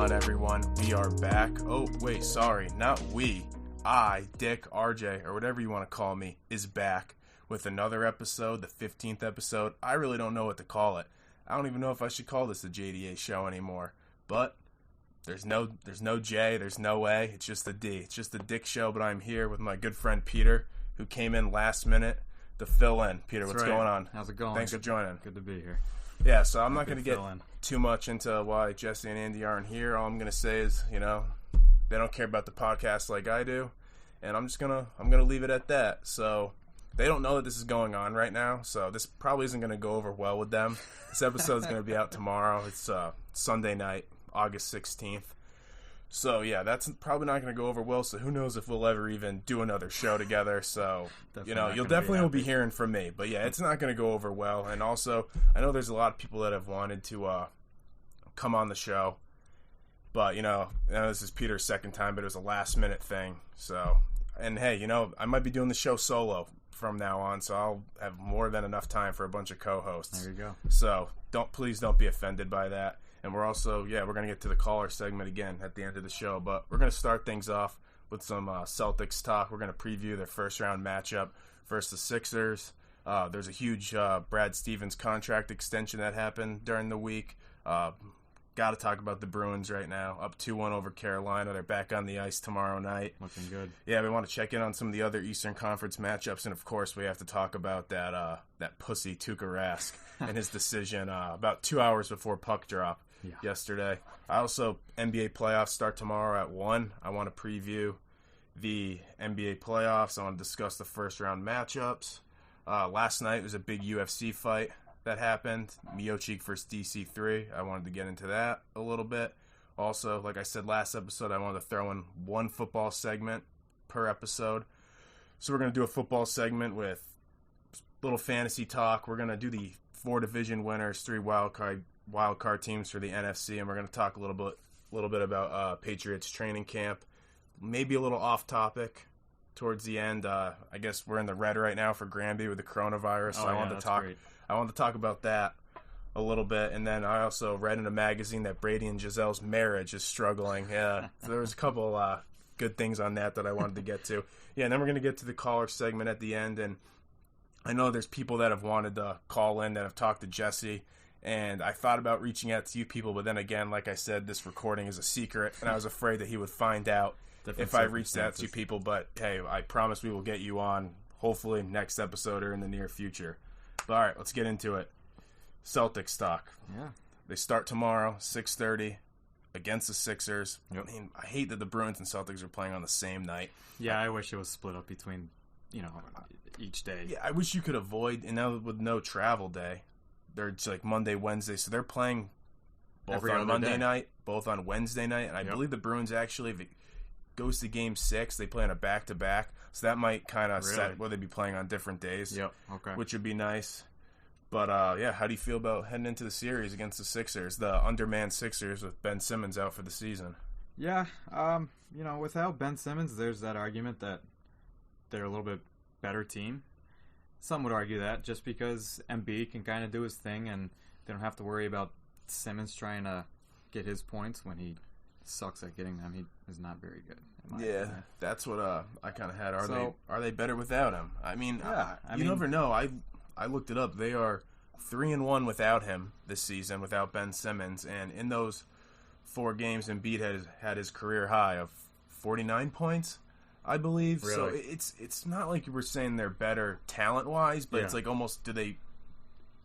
on, everyone? We are back. Oh, wait, sorry, not we. I, Dick, RJ, or whatever you want to call me, is back with another episode, the 15th episode. I really don't know what to call it. I don't even know if I should call this the JDA Show anymore. But there's no J, there's no A, it's just a D. It's just the Dick Show, but I'm here with my good friend Peter, who came in last minute to fill in. Peter, what's going on? How's it going? Thanks for joining. Good to be here. Yeah, so I'm not going to get too much into why Jesse and Andy aren't here. All I'm going to say is, they don't care about the podcast like I do, and I'm gonna leave it at that. So they don't know that this is going on right now, so this probably isn't going to go over well with them. This episode is going to be out tomorrow. It's Sunday night, August 16th. So yeah, that's probably not going to go over well. So who knows if we'll ever even do another show together. So you'll definitely be hearing from me. But yeah, it's not going to go over well. And also, I know there's a lot of people that have wanted to come on the show. But I know this is Peter's second time, but it was a last minute thing. So, and hey, I might be doing the show solo from now on, so I'll have more than enough time for a bunch of co-hosts. There you go. So please don't be offended by that. And we're also, we're going to get to the caller segment again at the end of the show. But we're going to start things off with some Celtics talk. We're going to preview their first-round matchup versus the Sixers. There's a huge Brad Stevens contract extension that happened during the week. Got to talk about the Bruins right now. Up 2-1 over Carolina. They're back on the ice tomorrow night. Looking good. Yeah, we want to check in on some of the other Eastern Conference matchups. And, of course, we have to talk about that pussy Tuuka Rask and his decision about 2 hours before puck drop. Yesterday. NBA playoffs start tomorrow at 1. I want to preview the NBA playoffs. I want to discuss the first round matchups. Last night was a big UFC fight that happened. Miocic versus DC3. I wanted to get into that a little bit. Also, like I said last episode, I wanted to throw in one football segment per episode. So we're going to do a football segment with little fantasy talk. We're going to do the 4 division winners, 3 wild card teams for the NFC, and we're going to talk a little bit about Patriots training camp. Maybe a little off topic towards the end. I guess we're in the red right now for Granby with the coronavirus. So I wanted to talk about that a little bit, and then I also read in a magazine that Brady and Gisele's marriage is struggling. Yeah, so there was a couple good things on that I wanted to get to. Yeah, and then we're going to get to the caller segment at the end, and I know there's people that have wanted to call in that have talked to Jesse. And I thought about reaching out to you people, but then again, like I said, this recording is a secret, and I was afraid that he would find out if I reached out to you people. But hey, I promise we will get you on, hopefully next episode or in the near future. But all right, let's get into it. Celtics talk. Yeah. They start tomorrow, 6:30, against the Sixers. Yep. I mean, I hate that the Bruins and Celtics are playing on the same night. Yeah, I wish it was split up between, each day. Yeah, I wish you could avoid, and now with no travel day. They're just like Monday, Wednesday, so they're playing both every on Monday day. Night, both on Wednesday night, and I believe the Bruins actually, if it goes to Game 6, they play on a back-to-back, so that might kind of set where they'd be playing on different days, okay, which would be nice. But, how do you feel about heading into the series against the Sixers, the undermanned Sixers with Ben Simmons out for the season? Yeah, without Ben Simmons, there's that argument that they're a little bit better team. Some would argue that just because Embiid can kind of do his thing and they don't have to worry about Simmons trying to get his points when he sucks at getting them. He is not very good. Opinion. That's what I kind of had. Are they better without him? I mean, you never know. I looked it up. They are 3-1 without him this season, without Ben Simmons, and in those 4 games, Embiid has had his career high of 49 points. I believe. Really? So it's not like we're saying they're better talent-wise, but it's like almost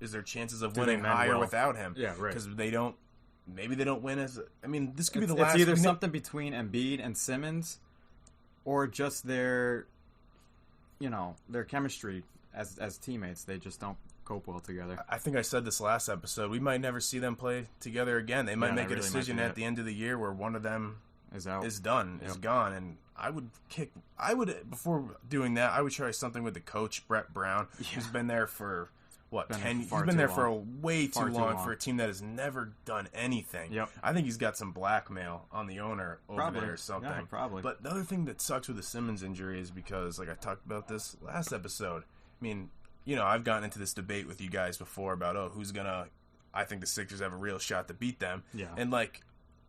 is there chances of winning higher without him? Yeah, right. Because maybe they don't win as, I mean, this could be the last. It's either something between Embiid and Simmons or just their chemistry as teammates. They just don't cope well together. I think I said this last episode. We might never see them play together again. They might make a decision at the end of the year where one of them is done, is gone, and I would before doing that, I would try something with the coach, Brett Brown, who's been there for, 10 years? He's been there for way too long for a team that has never done anything. Yep. I think he's got some blackmail on the owner over there or something. Yeah, probably. But the other thing that sucks with the Simmons injury is because, like I talked about this last episode, I mean, I've gotten into this debate with you guys before about, who's going to, I think the Sixers have a real shot to beat them. Yeah. And,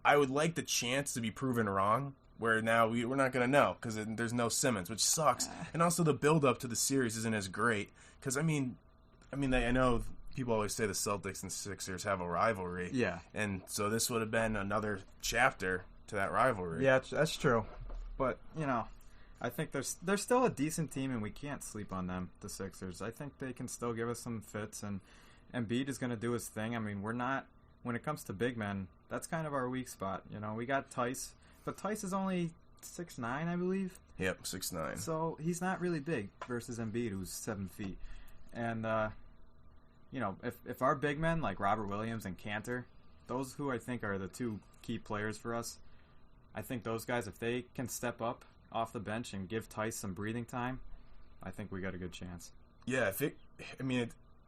I would like the chance to be proven wrong, where now we're not going to know because there's no Simmons, which sucks. And also the build-up to the series isn't as great because, I know people always say the Celtics and Sixers have a rivalry. Yeah. And so this would have been another chapter to that rivalry. Yeah, that's true. But, I think they're still a decent team, and we can't sleep on them, the Sixers. I think they can still give us some fits, and Embiid is going to do his thing. I mean, we're not, when it comes to big men, that's kind of our weak spot. We got Tice, but Tice is only 6'9", I believe. Yep, 6'9". So he's not really big versus Embiid, who's 7 feet. And, if our big men, like Robert Williams and Cantor, those who I think are the two key players for us, I think those guys, if they can step up off the bench and give Tice some breathing time, I think we got a good chance. Yeah,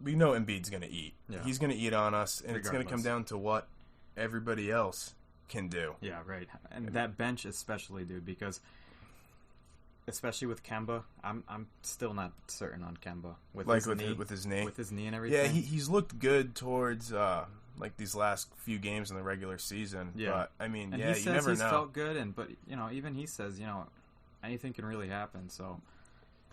we know Embiid's going to eat. Yeah. He's going to eat on us, and Regardless. It's going to come down to what everybody else can do. Yeah, right. And that bench especially, dude, because especially with Kemba, I'm still not certain on Kemba with his knee and everything. Yeah, he's looked good towards these last few games in the regular season. Yeah, but he you says never he's know. Felt good, but even he says anything can really happen. So.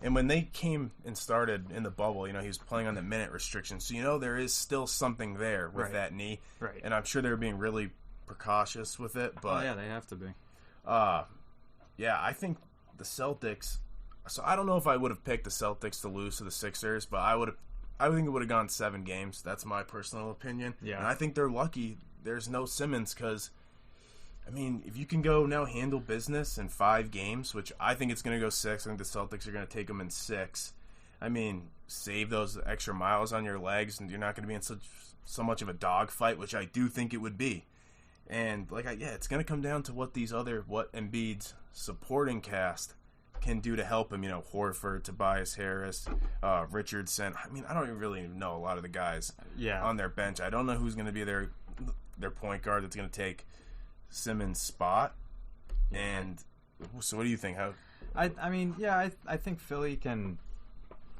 And when they came and started in the bubble, he was playing on the minute restriction. So, there is still something there with that knee. Right. And I'm sure they're being really precautious with it. But yeah, they have to be. I think the Celtics... So, I don't know if I would have picked the Celtics to lose to the Sixers, but I think it would have gone 7 games. That's my personal opinion. Yeah. And I think they're lucky there's no Simmons because... if you can go now handle business in 5 games, which I think it's going to go 6, I think the Celtics are going to take them in 6. Save those extra miles on your legs, and you're not going to be in so much of a dogfight, which I do think it would be. And it's going to come down to what Embiid's supporting cast can do to help him. Horford, Tobias Harris, Richardson. I don't even really know a lot of the guys on their bench. I don't know who's going to be their point guard that's going to take Simmons' spot. And so what do you think? I think Philly can,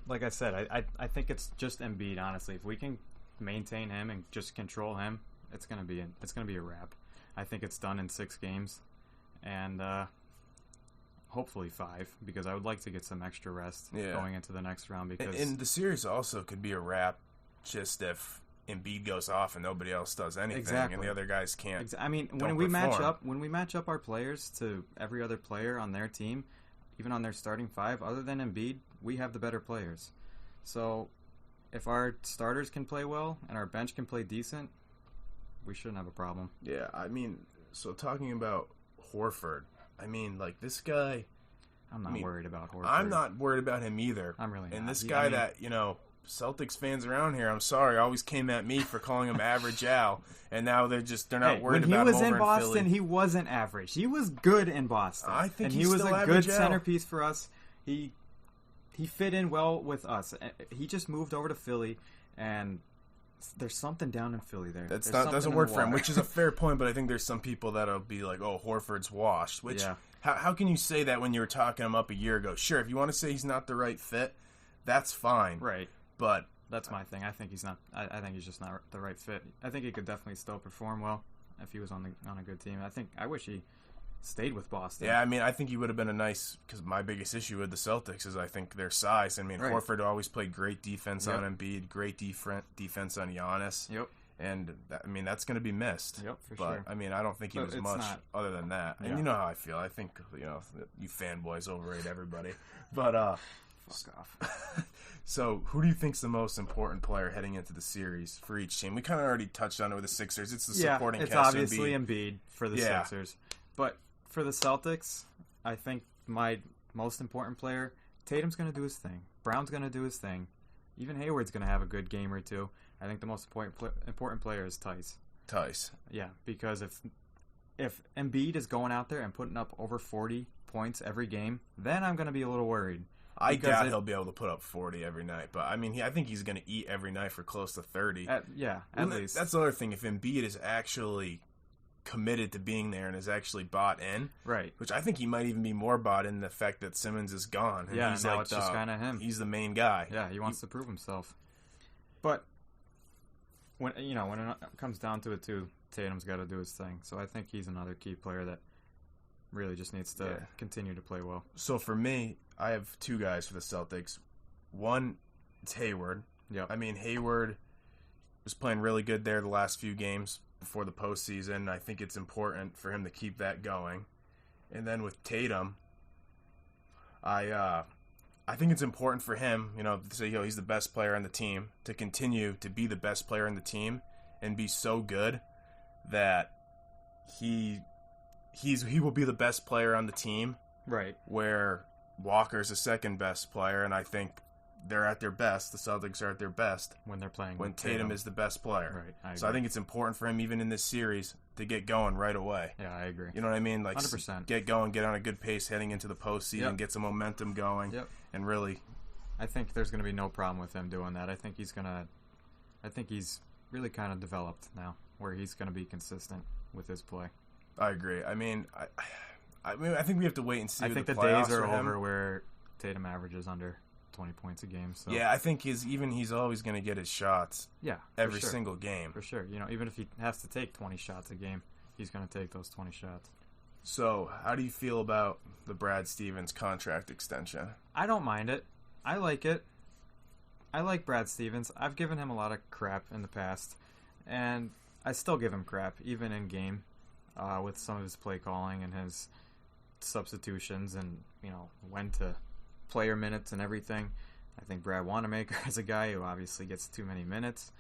like I said, I think it's just Embiid, honestly. If we can maintain him and just control him, it's gonna be a wrap. I think it's done in 6 games, and hopefully 5, because I would like to get some extra rest going into the next round. Because and the series also could be a wrap just if Embiid goes off and nobody else does anything, and the other guys can't. When we match up our players to every other player on their team, even on their starting 5, other than Embiid, we have the better players. So if our starters can play well and our bench can play decent, we shouldn't have a problem. Yeah, so talking about Horford, this guy... I'm not worried about Horford. I'm not worried about him either. I'm really not. And this guy that, Celtics fans around here, I'm sorry, always came at me for calling him Average Al, and now they're not worried about him over in Philly. When he was in Boston, he wasn't average. He was good in Boston. I think he was a good centerpiece for us. He fit in well with us. He just moved over to Philly, and there's something down in Philly there. Doesn't work for him, which is a fair point, but I think there's some people that'll be like, oh, Horford's washed. Which, how can you say that when you were talking him up a year ago? Sure, if you want to say he's not the right fit, that's fine. Right. But that's my thing. I think he's not. I think he's just not the right fit. I think he could definitely still perform well if he was on a good team. I wish he stayed with Boston. Yeah, I think he would have been because my biggest issue with the Celtics is I think their size. Right. Horford always played great defense on Embiid, great defense on Giannis. Yep. And that's going to be missed. Yep, for sure. But I don't think he was much other than that. And you know how I feel. I think you fanboys overrate everybody. But fuck off. So, who do you think's the most important player heading into the series for each team? We kind of already touched on it with the Sixers. It's the supporting cast. It's obviously Embiid for the Sixers. But for the Celtics, I think my most important player, Tatum's going to do his thing. Brown's going to do his thing. Even Hayward's going to have a good game or two. I think the most important player is Tice. Yeah, because if Embiid is going out there and putting up over 40 points every game, then I'm going to be a little worried. I doubt he'll be able to put up 40 every night, but I think he's going to eat every night for close to 30. At least. That's the other thing. If Embiid is actually committed to being there and is actually bought in, right? Which I think he might even be more bought in the fact that Simmons is gone. And he's now it's just kind of him. He's the main guy. Yeah, he wants to prove himself. But when it comes down to it too, Tatum's got to do his thing. So I think he's another key player that really just needs to continue to play well. So for me, I have two guys for the Celtics. One, it's Hayward. Yep. I mean, Hayward was playing really good there the last few games before the postseason. I think it's important for him to keep that going. And then with Tatum, I think it's important for him, to say, he's the best player on the team, to continue to be the best player on the team and be so good that he will be the best player on the team. Right. Where Walker's the second best player, and I think they're at their best. The Celtics are at their best when they're playing. When Tatum is the best player. Right. So I think it's important for him, even in this series, to get going right away. Yeah, I agree. You know what I mean? Like 100%. Get going, get on a good pace heading into the postseason, get some momentum going, and really. I think there's going to be no problem with him doing that. I think he's really kind of developed now, where he's going to be consistent with his play. I agree. I mean, I think we have to wait and see. I think the days are over where Tatum averages under 20 points a game. So. Yeah, I think he's always going to get his shots. Yeah, every single game. For sure. Even if he has to take 20 shots a game, he's going to take those 20 shots. So, how do you feel about the Brad Stevens contract extension? I don't mind it. I like it. I like Brad Stevens. I've given him a lot of crap in the past, and I still give him crap, even in game, with some of his play calling and his substitutions and, when to player minutes and everything. I think Brad Wanamaker is a guy who obviously gets too many minutes,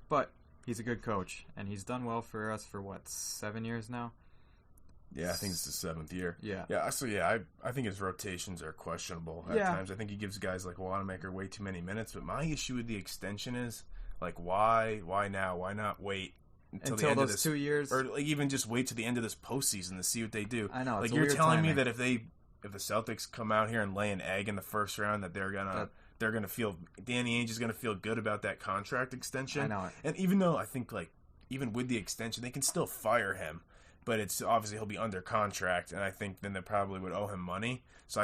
but he's a good coach, and he's done well for us for, 7 years now? Yeah, I think it's the 7th year. Yeah. Yeah, so I think his rotations are questionable at times. I think he gives guys like Wanamaker way too many minutes, but my issue with the extension is, why now? Why not wait until the end those of this 2 years? Or even just wait to the end of this postseason to see what they do. I know, you're telling me that if the Celtics come out here and lay an egg in the first round, that they're gonna feel Danny Ainge is gonna feel good about that contract extension. I know it. And even though I think even with the extension, they can still fire him, but it's obviously he'll be under contract, and I think then they probably would owe him money. So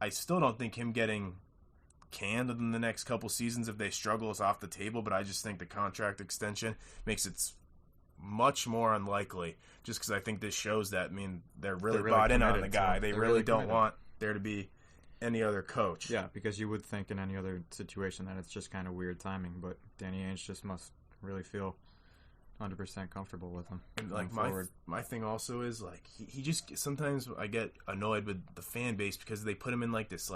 I still don't think him getting canned in the next couple seasons if they struggle is off the table. But I just think the contract extension makes it much more unlikely, just because I think this shows that, they're really bought in on the guy. They really don't want there to be any other coach. Yeah, because you would think in any other situation that it's just kind of weird timing, but Danny Ainge just must really feel 100% comfortable with him. And my thing also is he just, sometimes I get annoyed with the fan base because they put him in this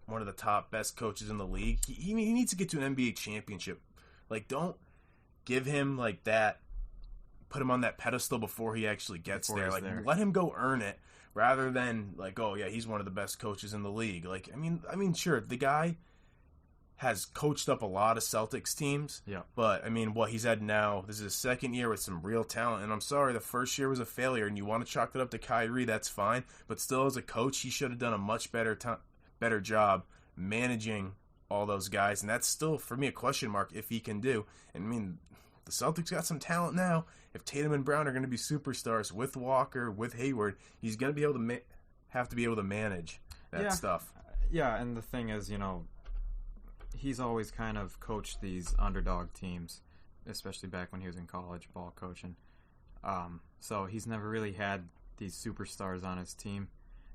one of the top best coaches in the league. He needs to get to an NBA championship. Don't give him that. Put him on that pedestal before he actually gets there. Let him go earn it, rather than he's one of the best coaches in the league. Sure, the guy has coached up a lot of Celtics teams. Yeah. But what he's had now, this is his second year with some real talent. And I'm sorry, the first year was a failure, and you want to chalk it up to Kyrie, that's fine. But still, as a coach, he should have done a much better job managing all those guys, and that's still for me a question mark if he can do. And the Celtics got some talent now. If Tatum and Brown are going to be superstars with Walker, with Hayward, he's going to be able to have to be able to manage that stuff. Yeah, and the thing is, he's always kind of coached these underdog teams, especially back when he was in college ball coaching. So he's never really had these superstars on his team,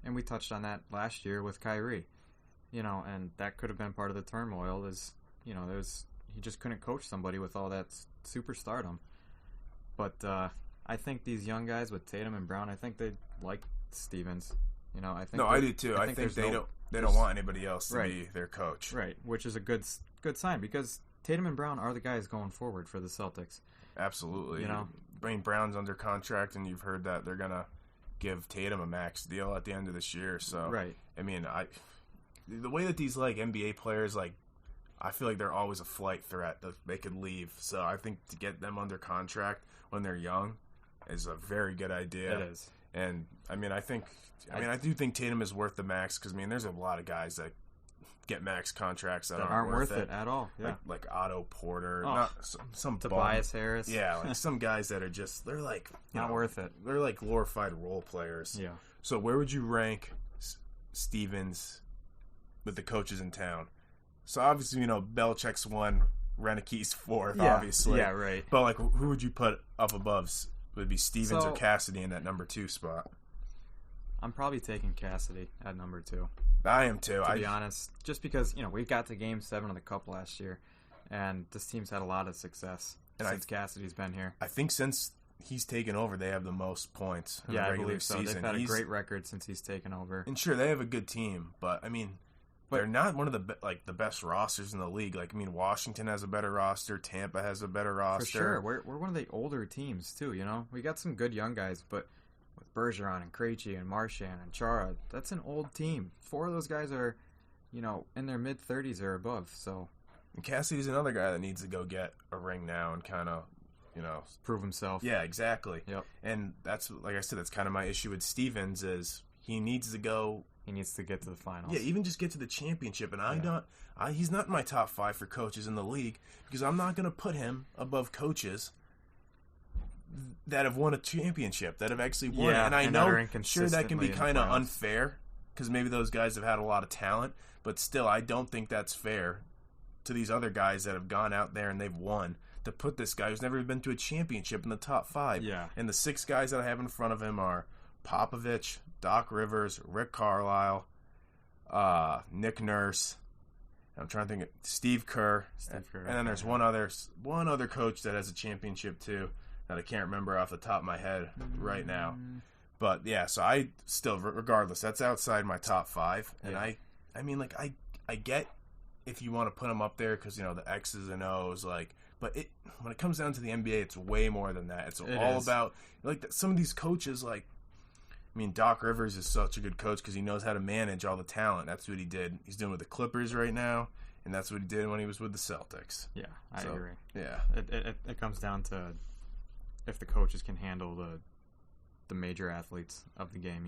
and we touched on that last year with Kyrie. And that could have been part of the turmoil. He just couldn't coach somebody with all that superstardom. But I think these young guys with Tatum and Brown, I think they like Stevens. I do too. I think they don't want anybody else to be their coach. Right, which is a good sign, because Tatum and Brown are the guys going forward for the Celtics. Absolutely. Brown's under contract, and you've heard that they're gonna give Tatum a max deal at the end of this year. So right. The way that these NBA players I feel like they're always a flight threat. They could leave. So I think to get them under contract when they're young is a very good idea. It is. And I do think Tatum is worth the max, because there's a lot of guys that get max contracts that aren't worth it at all. Yeah. Like Otto Porter, some Tobias Harris. Yeah, some guys that are just not worth it. They're glorified role players. Yeah. So where would you rank Stevens with the coaches in town? So obviously, Belichick's 1, Renick's 4th, obviously. Yeah, right. But who would you put up above would be Stevens or Cassidy in that number 2 spot. I'm probably taking Cassidy at number 2. I am too. To be honest, just because we got to Game 7 of the Cup last year, and this team's had a lot of success since Cassidy's been here. I think since he's taken over, they have the most points in the regular season. They've had a great record since he's taken over. And sure, they have a good team, but I mean, they're not one of the best rosters in the league. Like, I mean, Washington has a better roster, Tampa has a better roster. For sure, we're one of the older teams too. We got some good young guys, but with Bergeron and Krejci and Marchand and Chara, that's an old team. 4 of those guys are, in their mid-30s or above. So, and Cassidy's another guy that needs to go get a ring now and kind of, prove himself. Yeah, exactly. Yep. And that's, like I said, that's kind of my issue with Stevens is he needs to go. He needs to get to the finals. Yeah, even just get to the championship. And he's not in my top 5 for coaches in the league because I'm not going to put him above coaches that have won a championship, that have actually won it. And I know, sure, that can be kind of unfair because maybe those guys have had a lot of talent, but still, I don't think that's fair to these other guys that have gone out there and they've won to put this guy who's never been to a championship in the top 5. Yeah. And the 6 guys that I have in front of him are Popovich, Doc Rivers, Rick Carlisle, Nick Nurse. I'm trying to think of Steve Kerr. And then there's one other coach that has a championship too that I can't remember off the top of my head right now. But yeah, so I still, regardless, that's outside my top 5. And I mean, like, I get if you want to put them up there because, the X's and O's, like, but when it comes down to the NBA, it's way more than that. It's all about, like, some of these coaches, like, I mean, Doc Rivers is such a good coach because he knows how to manage all the talent. That's what he did. He's doing with the Clippers right now, and that's what he did when he was with the Celtics. Yeah, I agree. Yeah. It comes down to if the coaches can handle the major athletes of the game,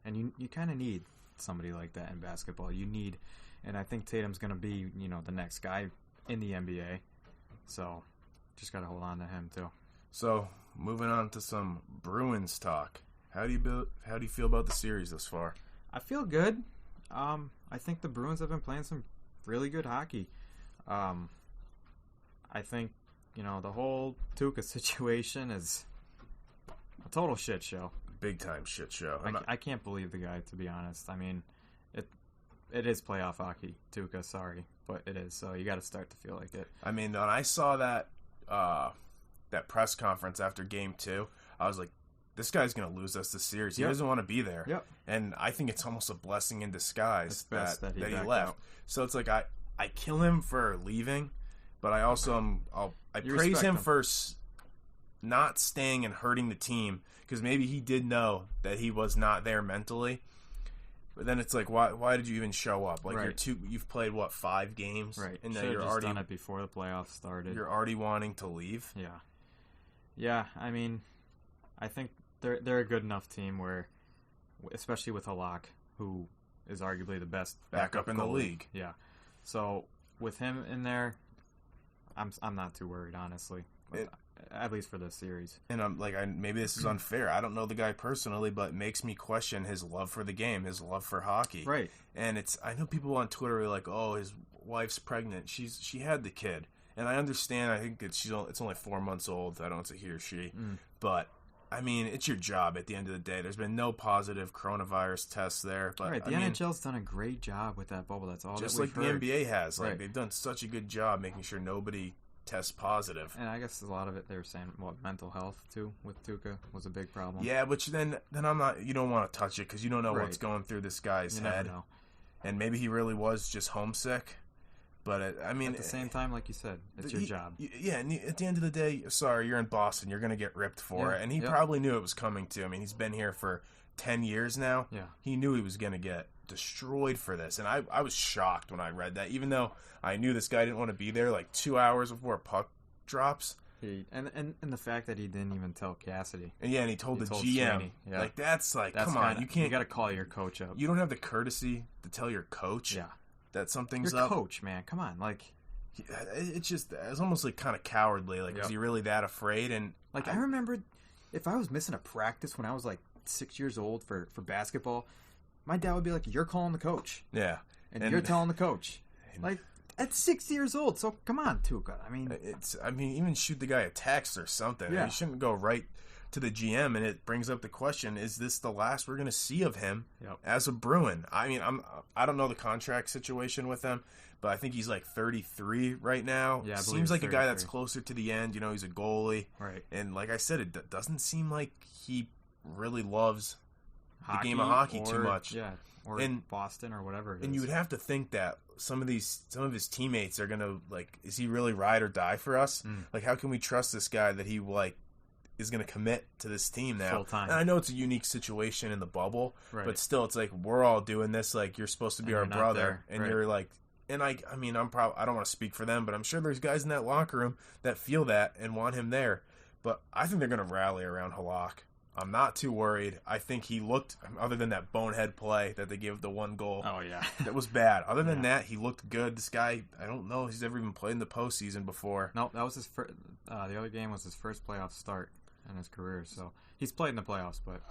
And you kind of need somebody like that in basketball. And I think Tatum's going to be, the next guy in the NBA. So, just got to hold on to him, too. So, moving on to some Bruins talk. How do you feel about the series thus far? I feel good. I think the Bruins have been playing some really good hockey. I think, the whole Tuuka situation is a total shit show. Big time shit show. I can't believe the guy, to be honest. I mean, it is playoff hockey, Tuuka, sorry, but it is. So you got to start to feel like it. I mean, when I saw that press conference after Game 2, I was like, this guy's going to lose us the series. He doesn't want to be there. Yep. And I think it's almost a blessing in disguise that he left. Out. So it's like I kill him for leaving, but I also I praise him for not staying and hurting the team because maybe he did know that he was not there mentally. But then it's like, why did you even show up? Like, you've played 5 games, right? And you're already done it before the playoffs started. You're already wanting to leave. Yeah. I mean, I think they're a good enough team where, especially with Halak, who is arguably the best backup in the league. Yeah. So with him in there, I'm not too worried, honestly. At least for this series. And I'm like, maybe this is unfair. I don't know the guy personally, but it makes me question his love for the game, his love for hockey. Right. And I know people on Twitter are like, oh, his wife's pregnant. She had the kid. And I understand. I think it's only 4 months old. I don't know if it's a he or she. But, I mean, it's your job at the end of the day. There's been no positive coronavirus tests there. But right. The NHL's done a great job with that bubble. That's all just that we've like heard. The NBA has. Like, they've done such a good job making sure nobody tests positive. And I guess a lot of it, they were saying, mental health, too, with Tuuka was a big problem. Yeah, but then I'm not, you don't want to touch it because you don't know what's going through this guy's head. Never know. And maybe he really was just homesick. But, I mean... At the same time, like you said, it's your job. Yeah, and at the end of the day, sorry, you're in Boston. You're going to get ripped for it. And he probably knew it was coming, too. I mean, he's been here for 10 years now. Yeah. He knew he was going to get destroyed for this. And I was shocked when I read that. Even though I knew this guy didn't want to be there, like 2 hours before puck drops. And the fact that he didn't even tell Cassidy. And he told the GM. Yeah. Like, that's come on. You got to call your coach up. You don't have the courtesy to tell your coach that something's your up. Your coach, man. Come on. Like... It's almost like kind of cowardly. Like, is he really that afraid? And like, I remember if I was missing a practice when I was like 6 years old for basketball, my dad would be like, "You're calling the coach." Yeah, and you're telling the coach. Like, at 6 years old. So come on, Tuuka. I mean, even shoot the guy a text or something. Yeah. You shouldn't go right to the GM, and it brings up the question: is this the last we're going to see of him Yep. as a Bruin? I mean, I don't know the contract situation with him, but I think he's like 33 right now. Yeah, I believe seems like he's a guy 33. that's closer to the end. You know, he's a goalie, Right. and like I said, it doesn't seem like he really loves the game of Hockey hockey too or- much. Yeah, or And- Boston or whatever it is. And you would have to think that some of his teammates are gonna like, is he really ride or die for us? Like, how can we trust this guy that he like is gonna commit to this team now? Full time. And I know it's a unique situation in the bubble, Right. but still, it's like we're all doing this. Like, you're supposed to be And our you're not brother, there. and Right. you're like, and I mean, I don't want to speak for them, but I'm sure there's guys in that locker room that feel that and want him there. But I think they're gonna rally around Halak. I'm not too worried. I think he looked, other than that bonehead play that they gave the one goal, Oh, yeah. that was bad. Other than that, he looked good. This guy, I don't know if he's ever even played in the postseason before. Nope, that was his first. The other game was his first playoff start in his career, so he's played in the playoffs. But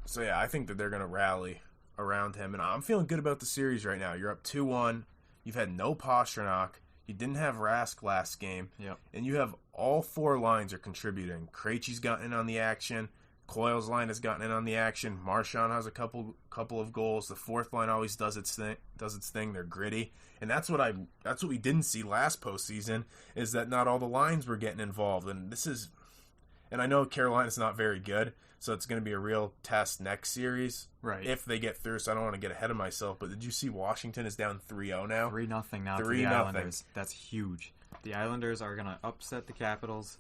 So yeah, I think that they're going to rally around him, and I'm feeling good about the series right now. You're up 2-1. You've had no Pastrnak. You didn't have Rask last game. Yep. And you have all four lines are contributing. Krejci's gotten in on the action. Coyle's line has gotten in on the action. Marchand has a couple of goals. The fourth line always does its thing. They're gritty, and that's what we didn't see last postseason, is that not all the lines were getting involved. And I know Carolina's not very good, so it's going to be a real test next series, Right. if they get through. So I don't want to get ahead of myself, but did you see Washington is down 3-0 now? 3-0 now to 3-0. the Islanders. That's huge. The Islanders are going to upset the Capitals.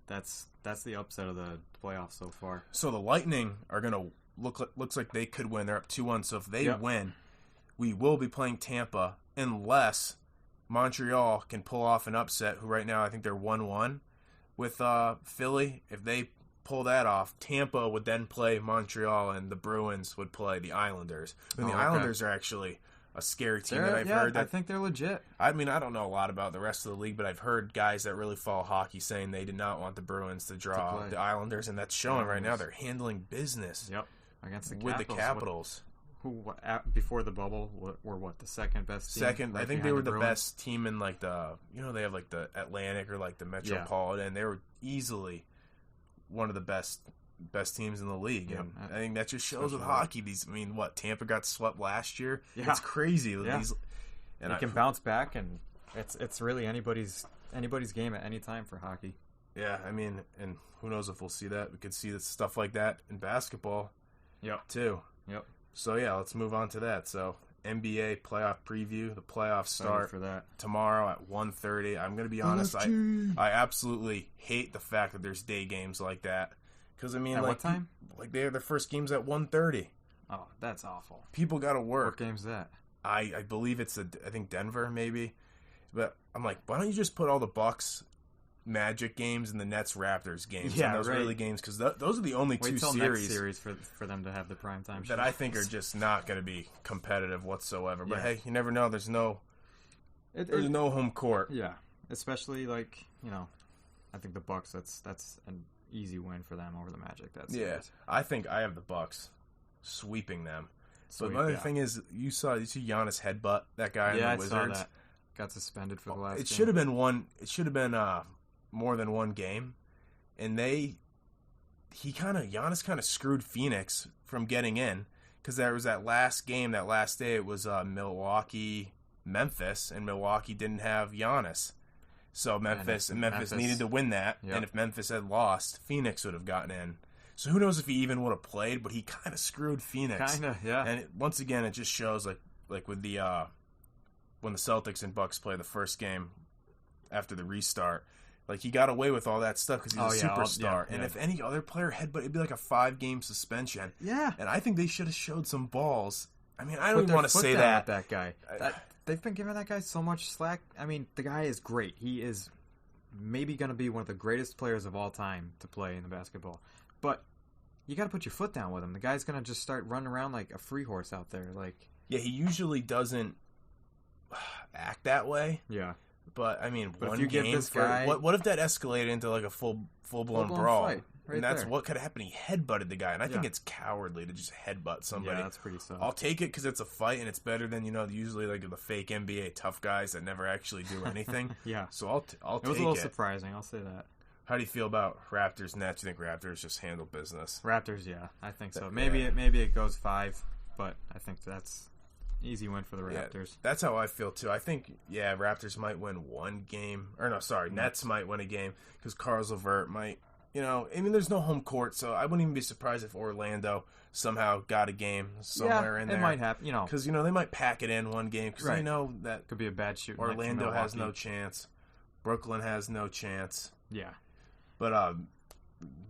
That's the upset of the playoffs so far. So the Lightning are going to looks like they could win. They're up 2-1. So if they win, we will be playing Tampa unless Montreal can pull off an upset, who right now I think they're 1-1 with Philly. If they pull that off, Tampa would then play Montreal and the Bruins would play the Islanders. And the Islanders are actually a scary team that I've heard. I think they're legit. I mean, I don't know a lot about the rest of the league, but I've heard guys that really follow hockey saying they did not want the Bruins to draw the Islanders, and that's showing right now. They're handling business. Yep. Against the with Capitals. the Capitals. Before the bubble were what, the second best team? Second, right I think they were the Bruins? best team in like they have like the Atlantic or like the Metropolitan. They were easily one of the best teams in the league, and I think that just shows with hockey. Tampa got swept last year. Yeah. It's crazy. Yeah. And you can bounce back, and it's really anybody's game at any time for hockey. Yeah, I mean, and who knows if we'll see that. We could see stuff like that in basketball too. Yep. So yeah, let's move on to that. So NBA playoff preview. The playoffs start for that tomorrow at 1:30. I'm going to be honest, I absolutely hate the fact that there's day games like that. Because, I mean, at what time? Like, their first game's at 1:30. Oh, that's awful. People got to work. What game's that? I believe it's, I think, Denver, maybe. But I'm like, why don't you just put all the Bucks Magic games and the Nets Raptors games in those early games? Because those are the only two series for them to have the primetime show that I think are just not going to be competitive whatsoever. But, hey, you never know. There's no home court. Yeah, especially, like, I think the Bucks, that's an easy win for them over the Magic. I think I have the Bucks sweeping them. But the other thing is, you see Giannis headbutt that guy in the Wizards. I saw that. Got suspended for the last game. It should have been one. It should have been more than one game, and Giannis kind of screwed Phoenix from getting in, because there was that last game, that last day. It was Milwaukee, Memphis, and Milwaukee didn't have Giannis. So Memphis needed to win that, and if Memphis had lost, Phoenix would have gotten in. So who knows if he even would have played, but he kind of screwed Phoenix. Kind of, yeah. And once again, it just shows, like with the when the Celtics and Bucks play the first game after the restart, like, he got away with all that stuff because he's a superstar. And if any other player headbutt, it'd be like a 5-game suspension. Yeah. And I think they should have showed some balls. I mean, I don't even want to say that. That guy. They've been giving that guy so much slack. I mean, the guy is great. He is maybe going to be one of the greatest players of all time to play in the basketball. But you got to put your foot down with him. The guy's going to just start running around like a free horse out there. Yeah, he usually doesn't act that way. Yeah. But, I mean, but one if you game give this guy... What if that escalated into like a full-blown brawl? Fight, and that's what could happen. He headbutted the guy, and I think it's cowardly to just headbutt somebody. Yeah, that's pretty soft. I'll take it because it's a fight, and it's better than, usually like the fake NBA tough guys that never actually do anything. Yeah. So I'll take it. It was a little surprising, I'll say that. How do you feel about Raptors Nets? You think Raptors just handle business? Raptors, yeah, I think so. Maybe it goes 5, but I think that's easy win for the Raptors. Yeah, that's how I feel too. I think Raptors might win one game, or no, sorry, Nets might win a game because Caris LeVert might. There's no home court, so I wouldn't even be surprised if Orlando somehow got a game somewhere in there. It might happen, because they might pack it in one game because they know that could be a bad shoot. Orlando has no chance, Brooklyn has no chance. Yeah, but how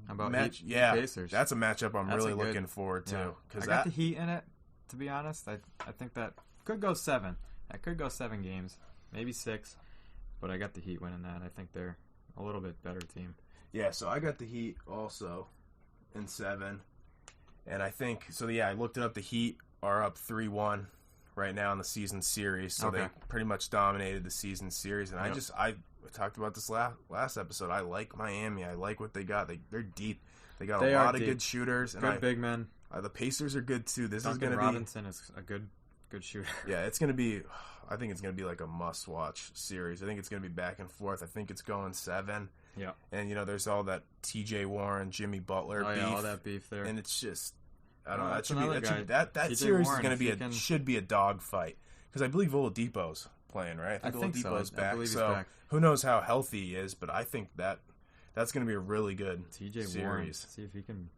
about Pacers? That's a matchup I'm really looking forward to. I got the Heat in it. To be honest, I think that could go 7. That could go 7 games, maybe 6. But I got the Heat winning that. I think they're a little bit better team. Yeah, so I got the Heat also in 7. And I think, I looked it up. The Heat are up 3-1 right now in the season series. So they pretty much dominated the season series. And I talked about this last episode. I like Miami. I like what they got. They're deep. They got a lot of good shooters. Good big men. The Pacers are good too. Duncan Robinson is a good shooter. Yeah, it's going to be. I think it's going to be like a must-watch series. I think it's going to be back and forth. I think it's going 7. Yeah. And there's all that T.J. Warren, Jimmy Butler beef. Yeah, all that beef there. And it's just, I don't know. That series is going to be should be a dogfight because I believe Oladipo's playing, right? I think Oladipo's so. back. I believe he's so back. Who knows how healthy he is? But I think that's going to be a really good T.J. series. Warren. See if he can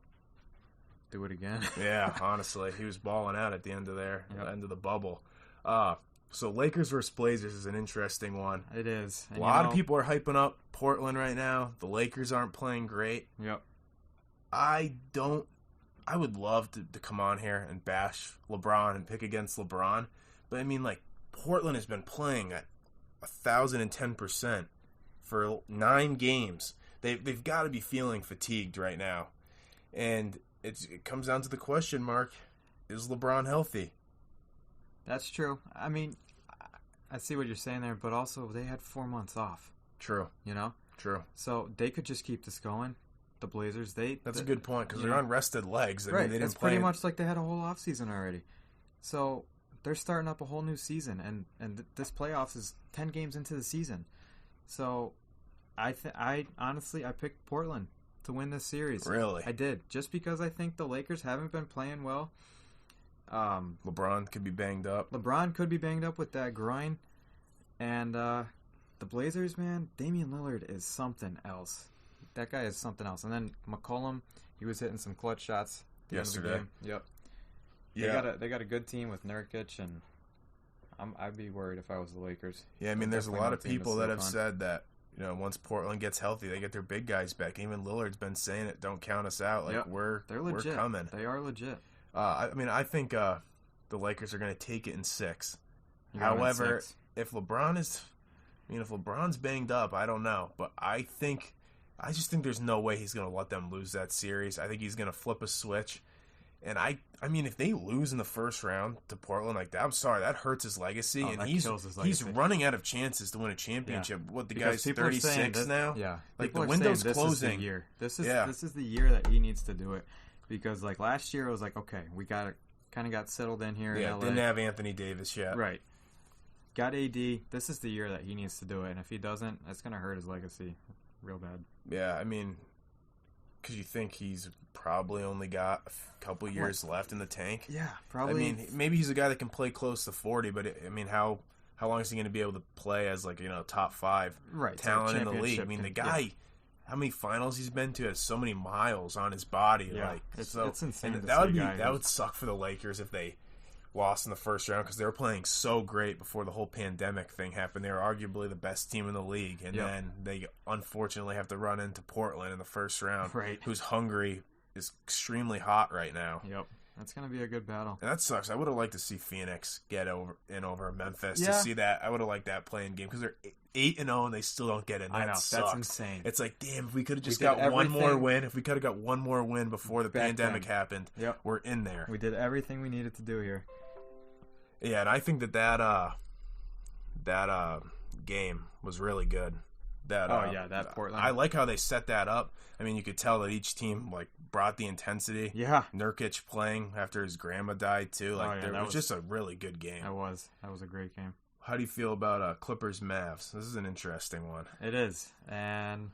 do it again. Yeah, honestly, he was balling out at the end of end of the bubble. So Lakers versus Blazers is an interesting one. It is. And a lot of people are hyping up Portland right now. The Lakers aren't playing great. Yep. I would love to come on here and bash LeBron and pick against LeBron. But Portland has been playing at 1,010% for 9 games. They've got to be feeling fatigued right now. And it comes down to the question mark, is LeBron healthy? That's true. I mean, I see what you're saying there, but also they had 4 months off. True. True. So they could just keep this going. The Blazers, that's a good point because they're on rested legs. I mean, they didn't it's pretty much like they had a whole off season already. So they're starting up a whole new season, and this playoffs is 10 games into the season. So I honestly picked Portland to win this series. Really? I did, just because I think the Lakers haven't been playing well. LeBron could be banged up. LeBron could be banged up with that groin. And the Blazers, man, Damian Lillard is something else. That guy is something else. And then McCollum, he was hitting some clutch shots yesterday. End of the game. Yep. Yeah. They got a good team with Nurkic, and I'd be worried if I was the Lakers. Yeah, I mean, there's a lot of people that have said that, once Portland gets healthy, they get their big guys back. Even Lillard's been saying it, don't count us out. We're coming. They are legit. I think the Lakers are going to take it in 6. However, if LeBron's banged up, I don't know. But I just think there's no way he's going to let them lose that series. I think he's going to flip a switch. And I mean, if they lose in the first round to Portland like that, I'm sorry, that hurts his legacy. And he's running out of chances to win a championship. Yeah. The guy's 36 now? Yeah. The window's closing. This is the year that he needs to do it. Because last year it was okay, we kind of got settled in here in LA. Didn't have Anthony Davis yet. Right. Got AD. This is the year that he needs to do it. And if he doesn't, it's going to hurt his legacy real bad. Yeah, I mean, because you think he's probably only got a couple years left in the tank. Yeah, probably. I mean, maybe he's a guy that can play close to 40, but how long is he going to be able to play as top 5 talent in the league? I mean, the guy, how many finals he's been to, has so many miles on his body. Yeah, it's insane. And that would suck for the Lakers if they lost in the first round because they were playing so great before the whole pandemic thing happened. They were arguably the best team in the league, and then they unfortunately have to run into Portland in the first round, who's hungry, is extremely hot right now. Yep, that's going to be a good battle. And that sucks. I would have liked to see Phoenix get over Memphis to see that. I would have liked that playing game because they're 8-0 and they still don't get in. That I know, sucks. that's insane. It's damn, if we could have just got one more win. If we could have got one more win before the pandemic happened, we're in there. We did everything we needed to do here. Yeah, and I think that game was really good. That Portland. I like how they set that up. I mean, you could tell that each team brought the intensity. Yeah, Nurkic playing after his grandma died too. It was just a really good game. That was a great game. How do you feel about Clippers Mavs? This is an interesting one. It is, and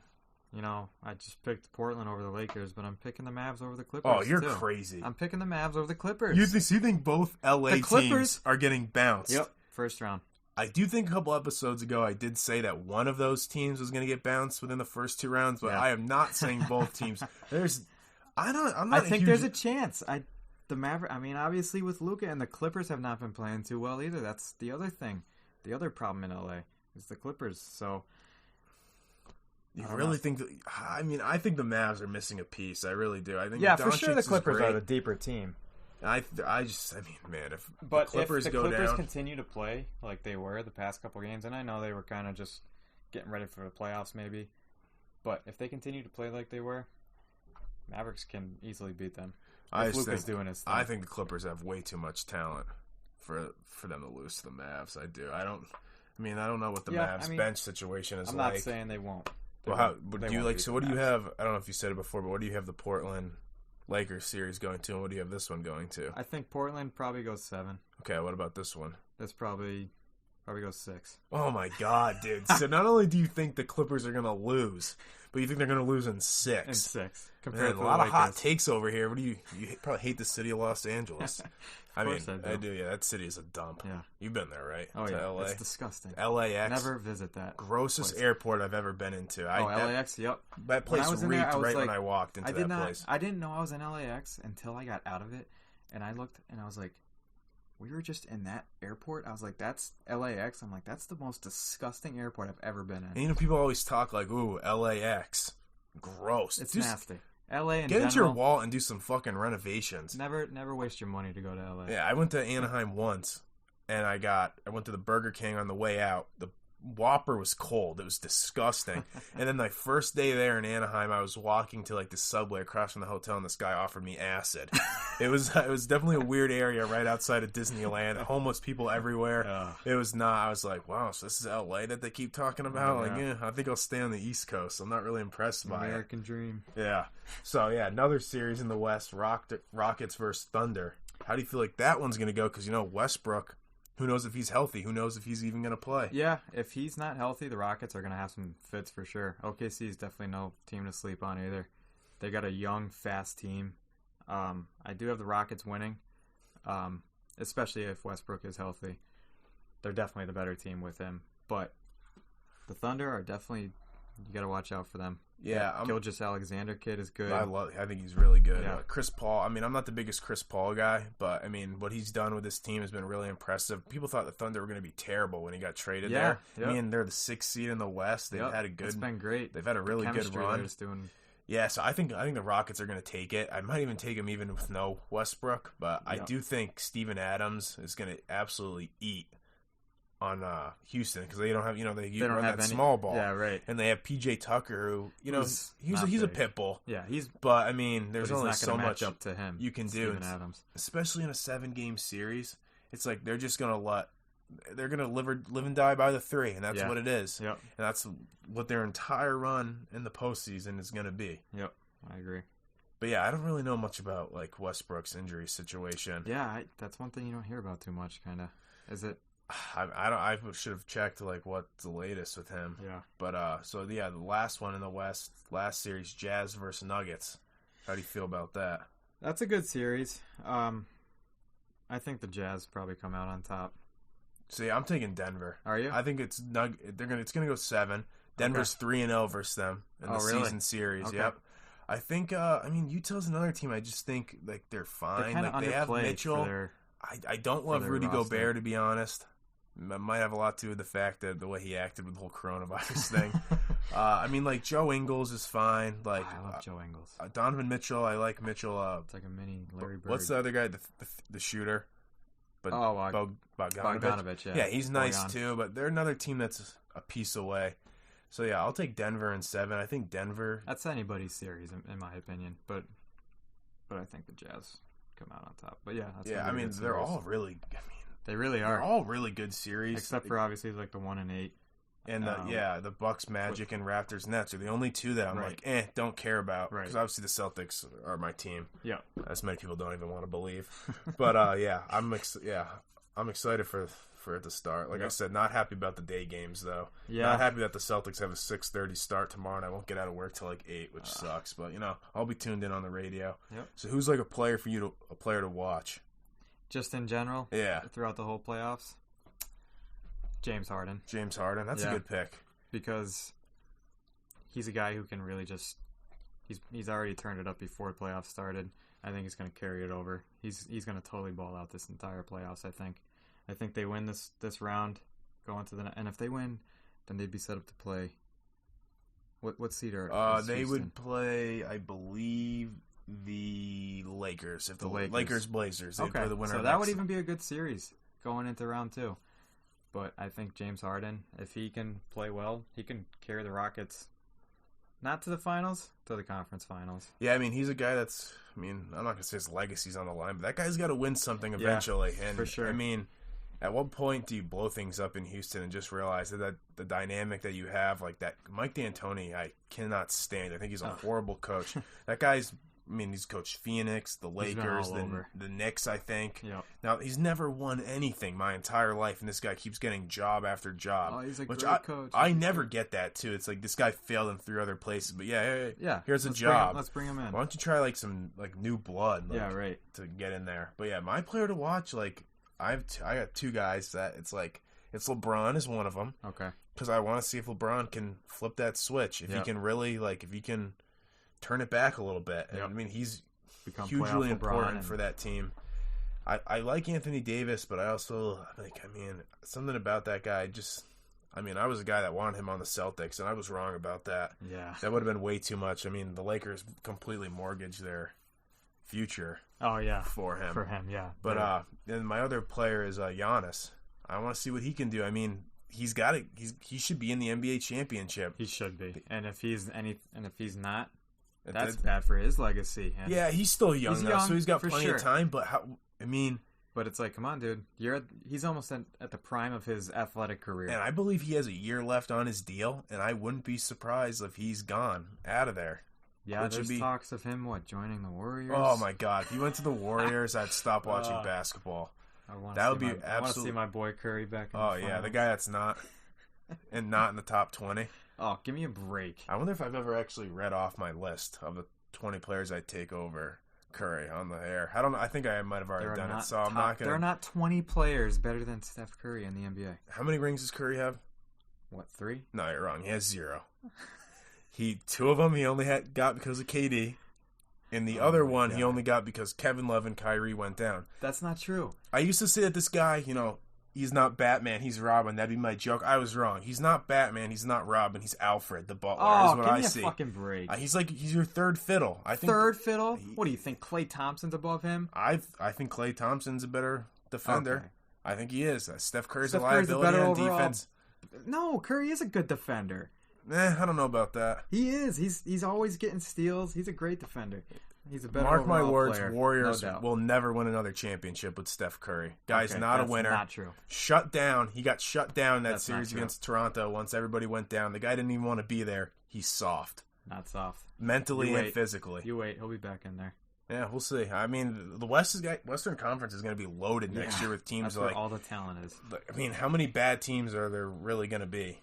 I just picked Portland over the Lakers, but I'm picking the Mavs over the Clippers. Oh, you're too. crazy. I'm picking the Mavs over the Clippers. You think both LA teams are getting bounced? Yep, first round. I do think a couple episodes ago I did say that one of those teams was going to get bounced within the first 2 rounds, but I am not saying both teams. I think there's a chance. Obviously with Luka, and the Clippers have not been playing too well either. That's the other thing. The other problem in LA is the Clippers. So you really think that? I think the Mavs are missing a piece. I really do. I think for sure the Clippers are the deeper team. Man, if the Clippers continue to play like they were the past couple games, and I know they were kind of just getting ready for the playoffs maybe, but if they continue to play like they were, Mavericks can easily beat them. Luka's doing his thing. I think the Clippers have way too much talent for them to lose to the Mavs. I do. I don't know what the Mavs bench situation is I'm like. I'm not saying they won't. What do you have? I don't know if you said it before, but what do you have the Portland Lakers series going to, and what do you have this one going to? I think Portland probably goes 7. Okay, what about this one? That's probably goes 6. Oh my god, dude! So not only do you think the Clippers are going to lose, but you think they're going to lose in 6. In 6. Man, a lot of hot takes over here. What do you probably hate the city of Los Angeles? I do. Yeah, that city is a dump. Yeah, you've been there, right? Oh yeah, LA. It's disgusting. LAX. Never visit that. Grossest airport I've ever been into. LAX. Yep. That place reeked when I walked into that place. I didn't know I was in LAX until I got out of it, and I looked and I was like, we were just in that airport. I was like, that's LAX. I'm like, that's the most disgusting airport I've ever been in. And people always talk like, ooh, LAX. Gross. It's nasty. LA in Get into your wall and do some fucking renovations. Never waste your money to go to LA. Yeah, I went to Anaheim once, and I went to the Burger King on the way out. The Whopper was cold. It was disgusting. And then my first day there in Anaheim, I was walking to like the subway across from the hotel, and this guy offered me acid. It was definitely a weird area right outside of Disneyland. Homeless people everywhere. It was not. I was like, wow, so this is LA that they keep talking about. I think I'll stay on the East Coast. I'm not really impressed by American dream. Yeah. So yeah, another series in the West: Rockets versus Thunder. How do you feel like that one's going to go? Because Westbrook. Who knows if he's healthy? Who knows if he's even going to play? Yeah, if he's not healthy, the Rockets are going to have some fits for sure. OKC is definitely no team to sleep on either. They got a young, fast team. I do have the Rockets winning, especially if Westbrook is healthy. They're definitely the better team with him. But the Thunder are definitely, you got to watch out for them. Yeah, Gilgeous-Alexander kid is good. I think he's really good. Yeah. Chris Paul. I'm not the biggest Chris Paul guy, but what he's done with this team has been really impressive. People thought the Thunder were going to be terrible when he got traded there. Yep. They're the 6th seed in the West. They've had a good. It's been great. They've had a really good run. Just doing. Yeah, so I think the Rockets are going to take it. I might even take them even with no Westbrook, but I do think Steven Adams is going to absolutely eat on Houston because they don't have they run that small ball. Yeah, right. And they have PJ Tucker who he's a pit bull. Yeah, there's only so much up to him you can do, especially in a 7-game series. It's like they're just gonna live and die by the 3, and that's what it is. Yep. And that's what their entire run in the postseason is gonna be. Yep, I agree. But yeah, I don't really know much about like Westbrook's injury situation. Yeah, that's one thing you don't hear about too much. Kind of, is it? I should have checked like what's the latest with him. Yeah. But the last one in the West, last series, Jazz versus Nuggets. How do you feel about that? That's a good series. I think the Jazz probably come out on top. See, I'm taking Denver. Are you? I think it's gonna go 7. Denver's 3-0 versus them in the season series. Okay. Yep. I think Utah's another team. I just think like they're fine. They have Mitchell. I don't love Rudy Gobert, to be honest. Might have a lot to do with the fact that the way he acted with the whole coronavirus thing. Joe Ingles is fine. I love Joe Ingles. Donovan Mitchell, I like Mitchell. It's like a mini Larry Bird. What's the other guy? The shooter. Bogdanovich. Yeah, he's nice too. But they're another team that's a piece away. So yeah, I'll take Denver in 7. I think Denver. That's anybody's series, in my opinion. But I think the Jazz come out on top. But yeah, they're all really. They really are. They're all really good series, except for obviously like the 1 and 8. And the Bucks, Magic, and Raptors, Nets are the only 2 that I'm don't care about. Right. Because obviously the Celtics are my team. Yeah, as many people don't even want to believe. But I'm excited for for it to start. Like I said, not happy about the day games, though. Yeah. Not happy that the Celtics have a 6:30 start tomorrow, and I won't get out of work till like 8, which sucks. But, I'll be tuned in on the radio. Yep. So who's like a player to watch? Just in general? Yeah. Throughout the whole playoffs? James Harden. James Harden. That's a good pick. Because he's a guy who can really just... He's already turned it up before the playoffs started. I think he's going to carry it over. He's going to totally ball out this entire playoffs, I think. I think they win this round, go into and if they win, then they'd be set up to play. What seed are they would play, I believe, the Lakers. If the Lakers Blazers, they'd play the winner. So that would even be a good series going into round 2. But I think James Harden, if he can play well, he can carry the Rockets not to the finals, to the conference finals. Yeah, I mean, he's a guy that's... I'm not going to say his legacy's on the line, but that guy's got to win something eventually. Yeah, and for sure. At what point do you blow things up in Houston and just realize that the dynamic that you have, like that Mike D'Antoni, I cannot stand. I think he's a horrible coach. That guy's... he's coached Phoenix, the Lakers, the Knicks, I think. Yep. Now, he's never won anything my entire life, and this guy keeps getting job after job. Oh, he's a great coach. I never get that, too. It's like this guy failed in 3 other places, but here's a job. Let's bring him in. Why don't you try, like, some new blood right. to get in there? But, yeah, my player to watch, like, I got 2 guys that it's like, it's LeBron is one of them. Okay. Because I want to see if LeBron can flip that switch. If he can really, if he can turn it back a little bit. Yep. He's become hugely important for that team. I like Anthony Davis, but I also something about that guy I was a guy that wanted him on the Celtics, and I was wrong about that. Yeah. That would have been way too much. The Lakers completely mortgaged their future. Oh, yeah. For him. For him, yeah. But then my other player is Giannis. I want to see what he can do. He's got it. He should be in the NBA championship. He should be. And if he's not, that's bad for his legacy. And yeah, he's still young, so he's got plenty of time. But but it's like, come on, dude. He's almost at the prime of his athletic career. And I believe he has a year left on his deal, and I wouldn't be surprised if he's gone out of there. Yeah, there's talks of him, joining the Warriors? Oh, my God. If he went to the Warriors, I'd stop watching basketball. I want to see my boy Curry back in the finals. Yeah, the guy that's not in the top 20. Oh, give me a break. I wonder if I've ever actually read off my list of the 20 players I'd take over Curry on the air. I don't know. I think I might have already done it, so I'm not going to... There are not 20 players better than Steph Curry in the NBA. How many rings does Curry have? What, 3? No, you're wrong. He has 0. 2 of them he only got because of KD. And the other one he only got because Kevin Love and Kyrie went down. That's not true. I used to say that this guy, he's not Batman, he's Robin. That'd be my joke. I was wrong. He's not Batman, he's not Robin, he's Alfred, the butler, is what I see. Give me a fucking break. He's your third fiddle. I think third fiddle? What do you think, Klay Thompson's above him? I think Klay Thompson's a better defender. Okay. I think he is. Steph Curry's a liability on defense. No, Curry is a good defender. I don't know about that. He is. He's always getting steals. He's a great defender. He's a better Mark my words, player. Warriors will never win another championship with Steph Curry. Guy's not a winner. That's not true. Shut down. He got shut down in that series against Toronto once everybody went down. The guy didn't even want to be there. He's soft. Not soft. Mentally and physically. You wait. He'll be back in there. Yeah, we'll see. The Western Conference is going to be loaded next year with teams that's where all the talent is. How many bad teams are there really going to be?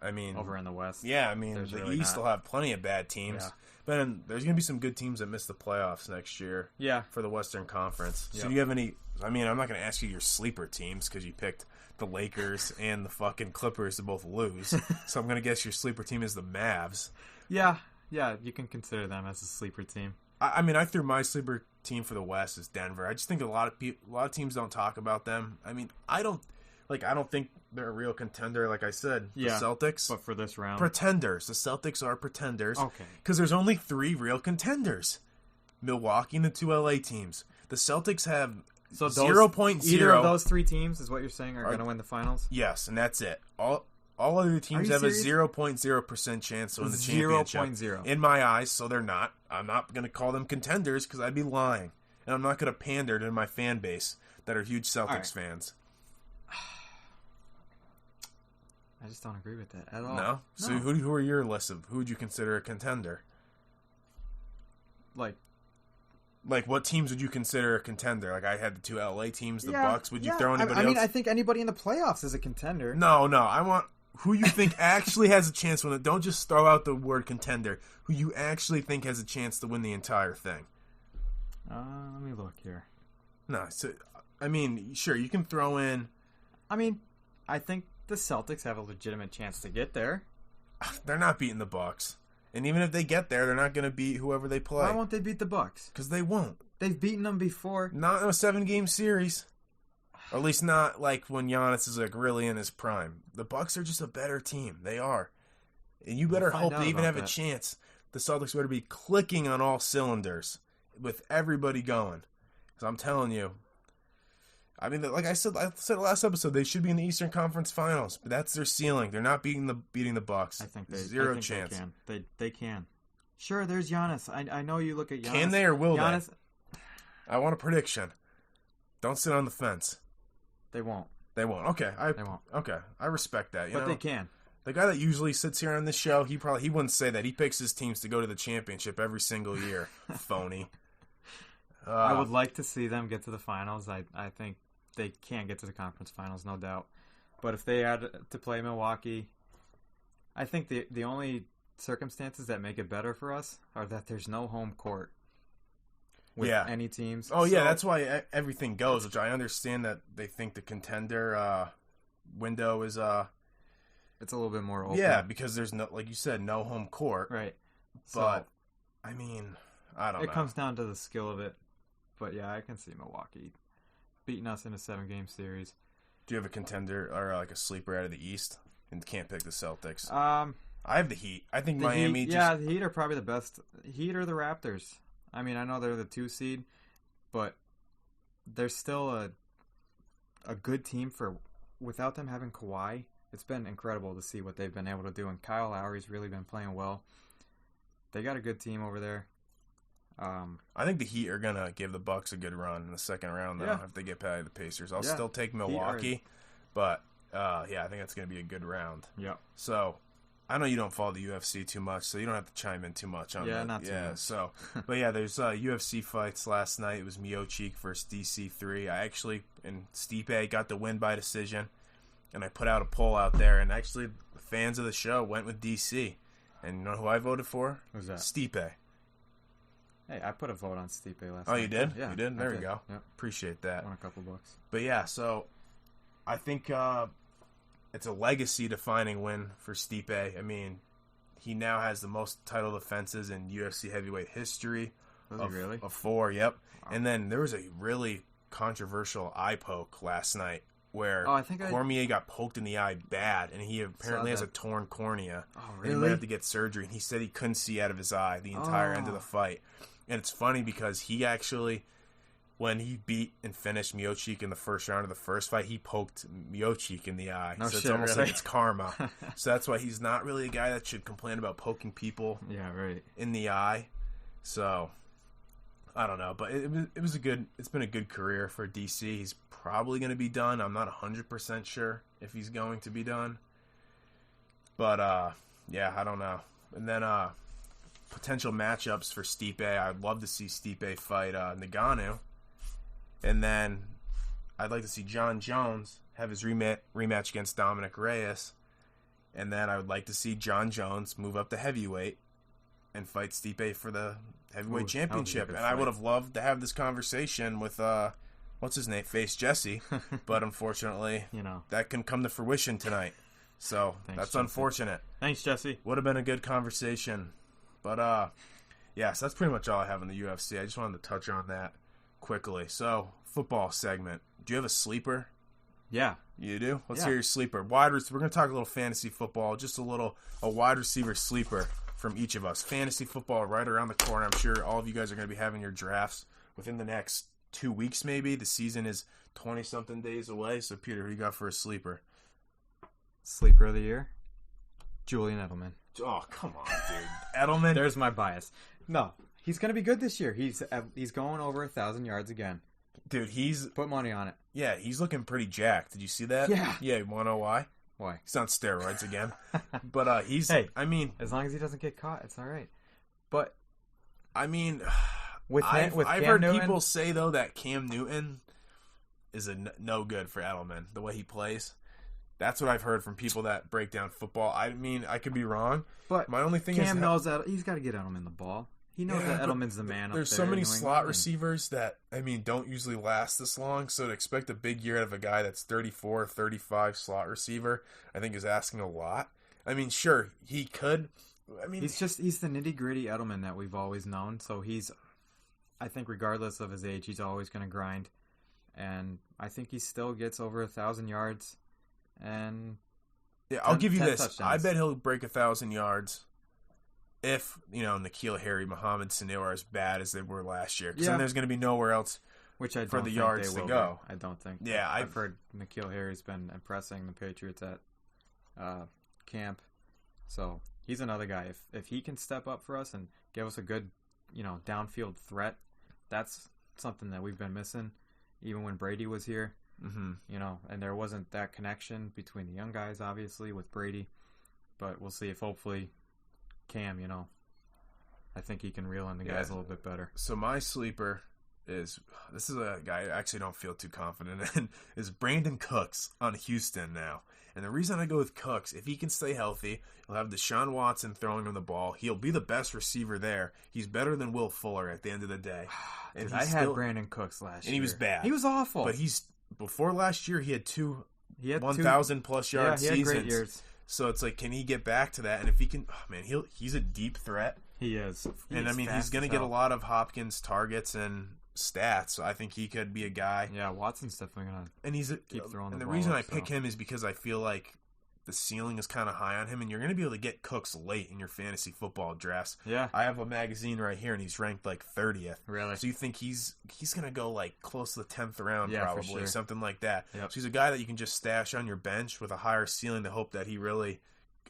Over in the West. Yeah, the really East will have plenty of bad teams. Yeah. But then there's going to be some good teams that miss the playoffs next year. Yeah. For the Western Conference. So do you have any... I'm not going to ask you your sleeper teams because you picked the Lakers and the fucking Clippers to both lose. So I'm going to guess your sleeper team is the Mavs. Yeah, you can consider them as a sleeper team. I threw my sleeper team for the West as Denver. I just think a lot of teams don't talk about them. I don't think they're a real contender, like I said. The Celtics. But for this round. Pretenders. The Celtics are pretenders. Okay. Because there's only 3 real contenders. Milwaukee and the 2 LA teams. The Celtics have 0.0. Either of those 3 teams is what you're saying are going to win the finals? Yes, and that's it. All other teams have serious? a 0.0% chance to win the championship. 0.0. In my eyes, so they're not. I'm not going to call them contenders because I'd be lying. And I'm not going to pander to my fan base that are huge Celtics fans. I just don't agree with that at all. No? So who are your list of... Who would you consider a contender? Like, what teams would you consider a contender? Like, I had the 2 LA teams, the Bucks. Would you throw anybody else? I mean, I think anybody in the playoffs is a contender. No. I want who you think actually has a chance to win it. Don't just throw out the word contender. Who you actually think has a chance to win the entire thing. Let me look here. No, so, I mean, sure, you can throw in... I mean, I think the Celtics have a legitimate chance to get there. They're not beating the Bucks. And even if they get there, they're not going to beat whoever they play. Why won't they beat the Bucks? Because they won't. They've beaten them before. Not in a 7-game series. Or at least not like when Giannis is like really in his prime. The Bucks are just a better team. They are. And you better hope they even have a chance. The Celtics better be clicking on all cylinders with everybody going. Because I'm telling you, I mean, like I said last episode, they should be in the Eastern Conference Finals, but that's their ceiling. They're not beating the Bucks. I think zero chance. They can. Sure, there's Giannis. I know you look at Giannis. Can they or will Giannis, they? I want a prediction. Don't sit on the fence. They won't. They won't. Okay, they won't. Okay, I respect that. But they can. The guy that usually sits here on this show, he wouldn't say that. He picks his teams to go to the championship every single year. Phony. I would like to see them get to the finals. I think they can get to the conference finals, no doubt. But if they had to play Milwaukee, I think the only circumstances that make it better for us are that there's no home court with any teams. Oh, yeah, that's why everything goes, which I understand that they think the contender window is... it's a little bit more open. Yeah, because there's no, like you said, no home court. Right. But, I mean, I don't know. It comes down to the skill of it. But, yeah, I can see Milwaukee beating us in a 7-game series. Do you have a contender or like a sleeper out of the East? And can't pick the Celtics. I have the Heat. I think Miami. The Heat are probably the best. Heat or the Raptors. I mean, I know they're the 2 seed, but they're still a good team without them having Kawhi. It's been incredible to see what they've been able to do, and Kyle Lowry's really been playing well. They got a good team over there. I think the Heat are going to give the Bucks a good run in the second round, though, if they get past the Pacers. I'll still take Milwaukee, but, I think that's going to be a good round. Yeah. So, I know you don't follow the UFC too much, so you don't have to chime in too much on that. Yeah, not too much. So, but yeah, there's UFC fights last night. It was Miocic versus DC3. And Stipe got the win by decision, and I put out a poll out there, and actually, fans of the show went with DC. And you know who I voted for? Who's that? Stipe. Hey, I put a vote on Stipe last night. Oh, you did? Yeah. You did? There you go. Yep. Appreciate that. Won a couple bucks. But yeah, so I think it's a legacy-defining win for Stipe. I mean, he now has the most title defenses in UFC heavyweight history. Was he really? Of 4, yep. Wow. And then there was a really controversial eye poke last night where Cormier got poked in the eye bad, and he apparently has a torn cornea. Oh, really? And he might have to get surgery, and he said he couldn't see out of his eye the entire end of the fight. And it's funny because he actually, when he beat and finished Miocic in the first round of the first fight, he poked Miocic in the eye. No so it's shit, almost really? like it's karma. So that's why he's not really a guy that should complain about poking people in the eye. So, I don't know. But it's been a good career for DC. He's probably going to be done. I'm not 100% sure if he's going to be done. But, I don't know. And then, potential matchups for Stipe. I'd love to see Stipe fight Ngannou. And then I'd like to see John Jones have his rematch against Dominic Reyes. And then I would like to see John Jones move up to heavyweight and fight Stipe for the heavyweight championship. And I would have loved to have this conversation with, what's his name? Face Jesse. But unfortunately, that can come to fruition tonight. So that's unfortunate. Thanks, Jesse. Would have been a good conversation. But, so that's pretty much all I have in the UFC. I just wanted to touch on that quickly. So, football segment. Do you have a sleeper? Yeah. You do? Let's hear your sleeper. We're going to talk a little fantasy football, just a wide receiver sleeper from each of us. Fantasy football right around the corner. I'm sure all of you guys are going to be having your drafts within the next 2 weeks maybe. The season is 20-something days away. So, Peter, who do you got for a sleeper? Sleeper of the year? Julian Edelman. Oh, come on, dude. Edelman? There's my bias. No, he's going to be good this year. He's going over 1,000 yards again. Dude, Put money on it. Yeah, he's looking pretty jacked. Did you see that? Yeah. Yeah, you want to know why? Why? He's on steroids again. But as long as he doesn't get caught, it's all right. But, I mean, I've Cam heard Newton, people say, though, that Cam Newton is no good for Edelman, the way he plays. That's what I've heard from people that break down football. I mean, I could be wrong, but my only thing Cam knows that he's got to get Edelman the ball. He knows that Edelman's the man up there. There's so many slot receivers that, I mean, don't usually last this long, so to expect a big year out of a guy that's 34, 35 slot receiver, I think is asking a lot. I mean, sure, he could. I mean, he's the nitty-gritty Edelman that we've always known, so I think regardless of his age, he's always going to grind, and I think he still gets over 1,000 yards, and I'll give you this. Touchdowns. I bet he'll break 1,000 yards. If, N'Keal Harry, Mohamed Sanu are as bad as they were last year. Because then there's going to be nowhere else for the yards to go. I don't think. Yeah, I've heard N'Keal Harry's been impressing the Patriots at camp. So he's another guy. If he can step up for us and give us a good, downfield threat, that's something that we've been missing even when Brady was here. Mm-hmm. And there wasn't that connection between the young guys, obviously, with Brady. But we'll see if hopefully Cam, I think he can reel in the guys a little bit better. So my sleeper this is a guy I actually don't feel too confident in, is Brandon Cooks on Houston now. And the reason I go with Cooks, if he can stay healthy, he'll have Deshaun Watson throwing him the ball. He'll be the best receiver there. He's better than Will Fuller at the end of the day. And dude, I had Brandon Cooks last year. And he was bad. He was awful. But before last year, he had 1,000-plus yard seasons. He had great years. So it's like, can he get back to that? And if he can, he's a deep threat. He is. He's going to get a lot of Hopkins targets and stats. So I think he could be a guy. Yeah, Watson's definitely going to keep throwing the ball. And the reason I pick him is because I feel like the ceiling is kind of high on him, and you're going to be able to get Cooks late in your fantasy football drafts. Yeah. I have a magazine right here, and he's ranked like 30th. Really? So you think he's going to go like close to the 10th round, probably, for sure. something like that. Yep. So he's a guy that you can just stash on your bench with a higher ceiling to hope that he really,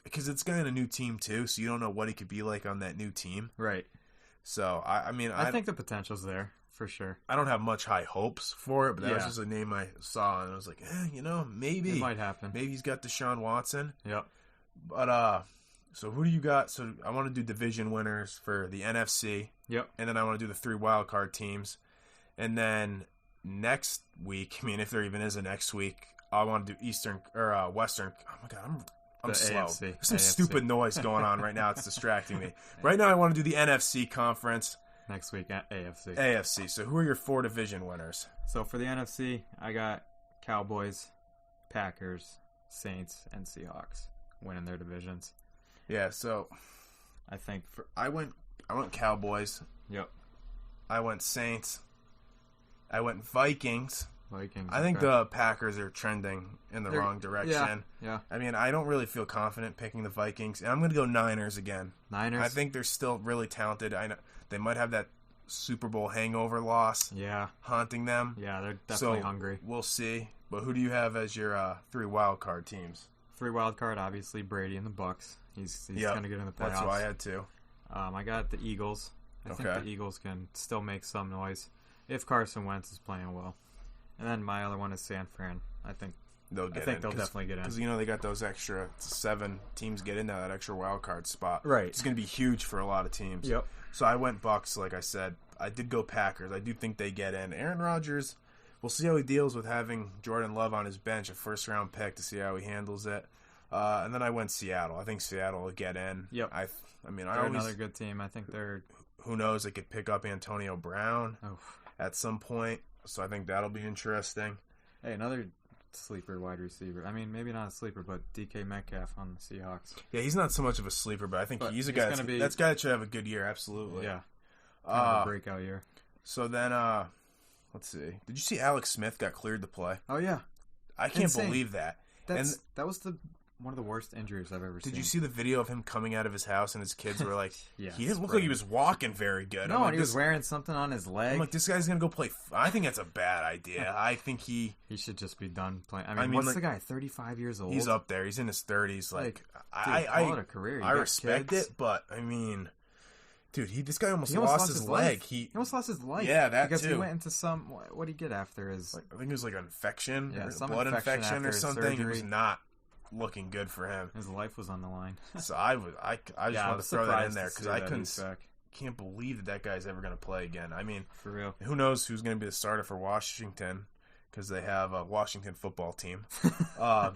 because it's going to a new team too, so you don't know what he could be like on that new team. Right. So I think the potential's there for sure. I don't have much high hopes for it, but that was just a name I saw, and I was like, maybe it might happen. Maybe he's got Deshaun Watson. Yep. But so who do you got? So I want to do division winners for the NFC. Yep. And then I want to do the 3 wild card teams, and then next week, if there even is a next week, I want to do Eastern or Western. Oh my God, I'm slow. AFC. There's some stupid noise going on right now. It's distracting me. Right now, I want to do the NFC conference. Next week at AFC. AFC. So who are your 4 division winners? So for the NFC, I got Cowboys, Packers, Saints, and Seahawks winning their divisions. Yeah. So I think I went Cowboys. Yep. I went Saints. I went Vikings. Vikings. I think the Packers are trending in the wrong direction. Yeah. I don't really feel confident picking the Vikings. And I'm going to go Niners again. Niners? I think they're still really talented. I know they might have that Super Bowl hangover loss haunting them. Yeah, they're definitely hungry. We'll see. But who do you have as your 3 wild card teams? 3 wild card, obviously, Brady and the Bucks. He's going to get in the playoffs. That's who I had too. I got the Eagles. I think the Eagles can still make some noise if Carson Wentz is playing well. And then my other one is San Fran. I think they'll definitely get in. Because, they got those extra 7 teams get into that extra wild card spot. Right. It's going to be huge for a lot of teams. Yep. So I went Bucks, like I said. I did go Packers. I do think they get in. Aaron Rodgers, we'll see how he deals with having Jordan Love on his bench, a first-round pick, to see how he handles it. And then I went Seattle. I think Seattle will get in. Yep. They're another good team. I think they're... Who knows? They could pick up Antonio Brown at some point. So I think that'll be interesting. Hey, another sleeper wide receiver. Maybe not a sleeper, but DK Metcalf on the Seahawks. Yeah, he's not so much of a sleeper, but I think he's a guy that's guy that should have a good year, absolutely. Yeah. Kind of a breakout year. So then, let's see. Did you see Alex Smith got cleared to play? Oh, yeah. I can't believe that. That was one of the worst injuries I've ever seen. Did you see the video of him coming out of his house and his kids were like, he didn't look right. like he was walking very good. No, and he was wearing something on his leg. I'm like, this guy's going to go play. I think that's a bad idea. I think he should just be done playing. What's the guy, 35 years old? He's up there. He's in his 30s. Call it a career. I respect it, but dude, this guy almost lost his leg. He almost lost his life. Yeah, that because too. he went into some. What did he get after his? I think it was like an infection, some blood infection or something. Surgery. It was not looking good for him. His life was on the line. So I just wanted to throw that in there because I can't believe that guy's ever going to play again. I mean, for real. Who knows who's going to be the starter for Washington, because they have a Washington football team.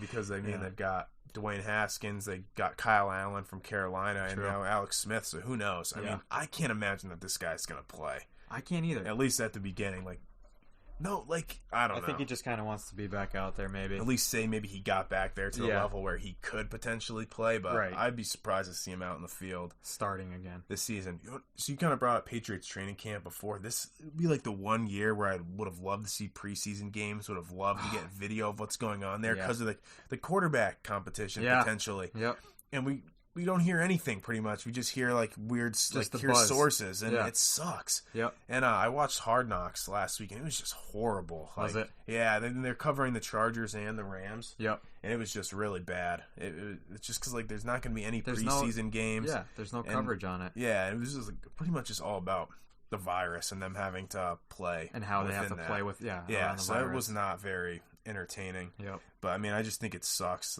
Because they've got Dwayne Haskins, they got Kyle Allen from Carolina, and now Alex Smith. So who knows? I mean, I can't imagine that this guy's going to play. I can't either. At least at the beginning, I don't know. I think he just kind of wants to be back out there, maybe. At least say maybe he got back there to the level where he could potentially play, but I'd be surprised to see him out in the field. Starting again. This season. So you kind of brought up Patriots training camp before. This would be like the one year where I would have loved to see preseason games, would have loved to get video of what's going on there because of the quarterback competition, potentially. Yep. And we don't hear anything pretty much. We just hear weird sources, and it sucks. Yep. And I watched Hard Knocks last week, and it was just horrible. Was it? Yeah. They're covering the Chargers and the Rams. Yep. And it was just really bad. It's just because there's not going to be any preseason games. Yeah. There's no coverage on it. Yeah. It was just pretty much just all about the virus and them having to play and how they have to play with so it was not very entertaining. Yep. But I mean, I just think it sucks.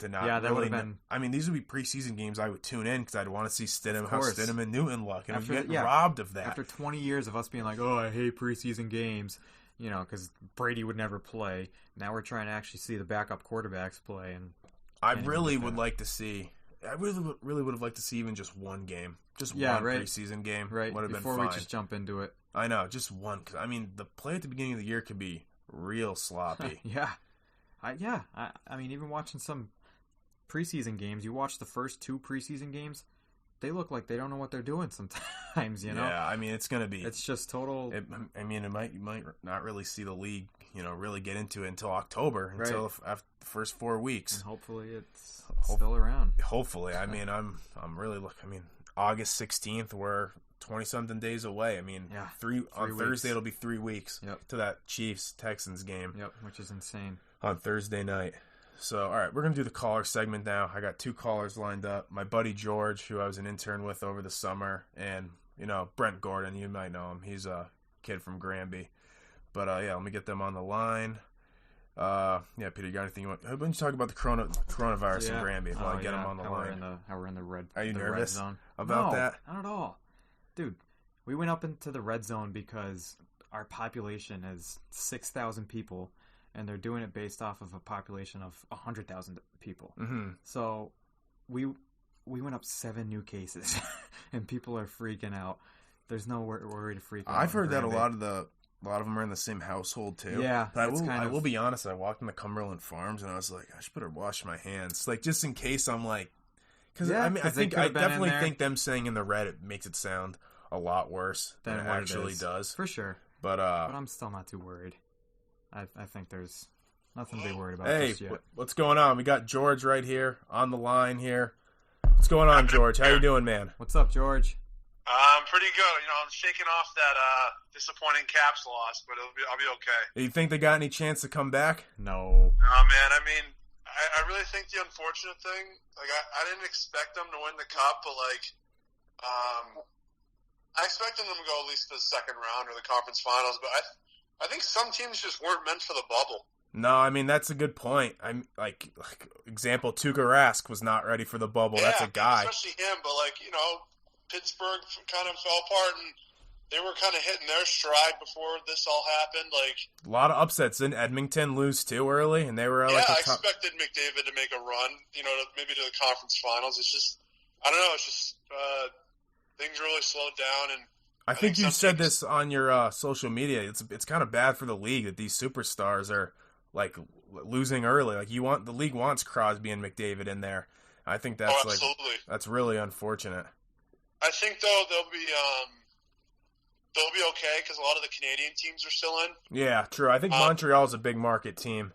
That really would have been. I mean, these would be preseason games I would tune in because I'd want to see how Stidham and Newton look, and I'm getting robbed of that. After 20 years of us being like, "Oh, I hate preseason games," because Brady would never play. Now we're trying to actually see the backup quarterbacks play, and I really would like to see. I really would have liked to see even just one game, one preseason game. Right, would have before been fine. We just jump into it. I know, just one. Because I mean, the play at the beginning of the year could be real sloppy. I mean, even watching some preseason games, you watch the first 2 preseason games, they look like they don't know what they're doing sometimes, Yeah, I mean, it's going to be... It's just total... you might not really see the league, really get into it until October, until after the first 4 weeks. And hopefully it's still around. Hopefully. I mean, I'm really looking... I mean, August 16th, we're 20-something days away. I mean, on Thursday it'll be 3 weeks to that Chiefs-Texans game. Yep, which is insane. On Thursday night. So, all right, we're going to do the caller segment now. I got 2 callers lined up. My buddy George, who I was an intern with over the summer, and, Brent Gordon, you might know him. He's a kid from Granby. But, let me get them on the line. Peter, you got anything you want? How about you talk about the coronavirus in Granby while I get them on the line? How we're in the red Are you nervous red zone. about that? Not at all. Dude, we went up into the red zone because our population is 6,000 people. And they're doing it based off of a population of 100,000 people. Mm-hmm. So we went up 7 new cases, and people are freaking out. There's no worry to freak out. I've heard that a lot of them are in the same household too. Yeah, but I will be honest. I walked into Cumberland Farms and I was like, I should better wash my hands, just in case I'm because I definitely think them saying in the red it makes it sound a lot worse than it actually does for sure. But I'm still not too worried. I think there's nothing to be worried about just yet. What's going on? We got George right here on the line here. What's going on, George? How you doing, man? What's up, George? I'm pretty good. I'm shaking off that disappointing Caps loss, but I'll be okay. Do you think they got any chance to come back? No. Oh, man. I mean, I really think the unfortunate thing, I didn't expect them to win the Cup, but, I expected them to go at least to the second round or the conference finals, but I think some teams just weren't meant for the bubble. No, I mean, that's a good point. I'm example, Tuuka Rask was not ready for the bubble. Yeah, that's a guy. Especially him, but Pittsburgh kind of fell apart and they were kind of hitting their stride before this all happened. A lot of upsets. Didn't Edmonton lose too early? And they were I expected McDavid to make a run, maybe to the conference finals. It's just, I don't know, it's just things really slowed down and I think you said this on your social media. It's kind of bad for the league that these superstars are losing early. The league wants Crosby and McDavid in there. I think that's that's really unfortunate. I think though they'll be okay because a lot of the Canadian teams are still in. Yeah, true. I think Montreal's a big market team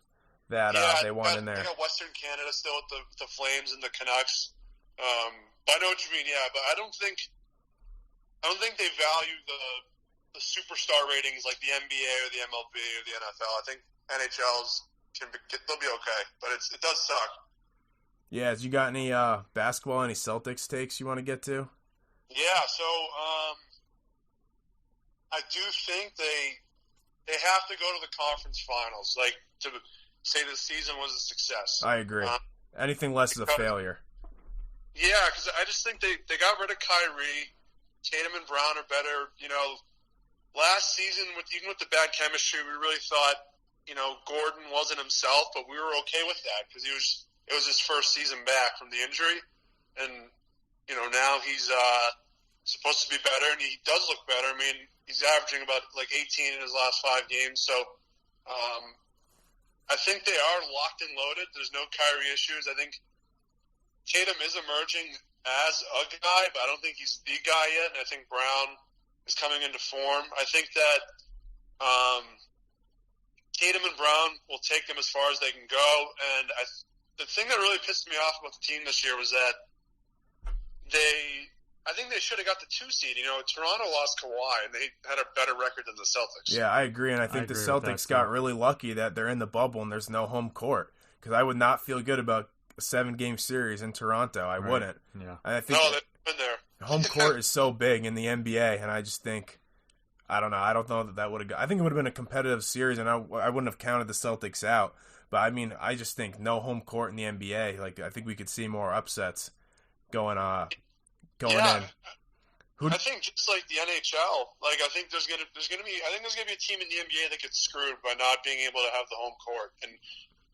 that they want in there. I got Western Canada still with the Flames and the Canucks. But I know what you mean. Yeah, but I don't think they value the superstar ratings like the NBA or the MLB or the NFL. I think NHL's they'll be okay, but it does suck. Yeah, you got any basketball, any Celtics takes you want to get to? Yeah, so I do think they have to go to the conference finals, to say the season was a success. I agree. Anything less is a failure. Yeah, because I just think they got rid of Kyrie. Tatum and Brown are better. Last season, even with the bad chemistry, we really thought, Gordon wasn't himself, but we were okay with that because it was his first season back from the injury. And, now he's supposed to be better, and he does look better. I mean, he's averaging about 18 in his last 5 games. So I think they are locked and loaded. There's no Kyrie issues. I think Tatum is emerging as a guy, but I don't think he's the guy yet. And I think Brown is coming into form. I think that Tatum and Brown will take them as far as they can go. And the thing that really pissed me off about the team this year was that I think they should have got the 2 seed. Toronto lost Kawhi, and they had a better record than the Celtics. Yeah, I agree, and I think the Celtics got really lucky that they're in the bubble and there's no home court. Because I would not feel good about a 7-game series in Toronto. I wouldn't. Yeah. I think no, they've been there. Home court is so big in the NBA, and I just think, I don't know. I don't know that would have. I think it would have been a competitive series, and I wouldn't have counted the Celtics out. But I mean, I just think no home court in the NBA. I think we could see more upsets going in. I think just like the NHL, I think there's gonna be a team in the NBA that gets screwed by not being able to have the home court, and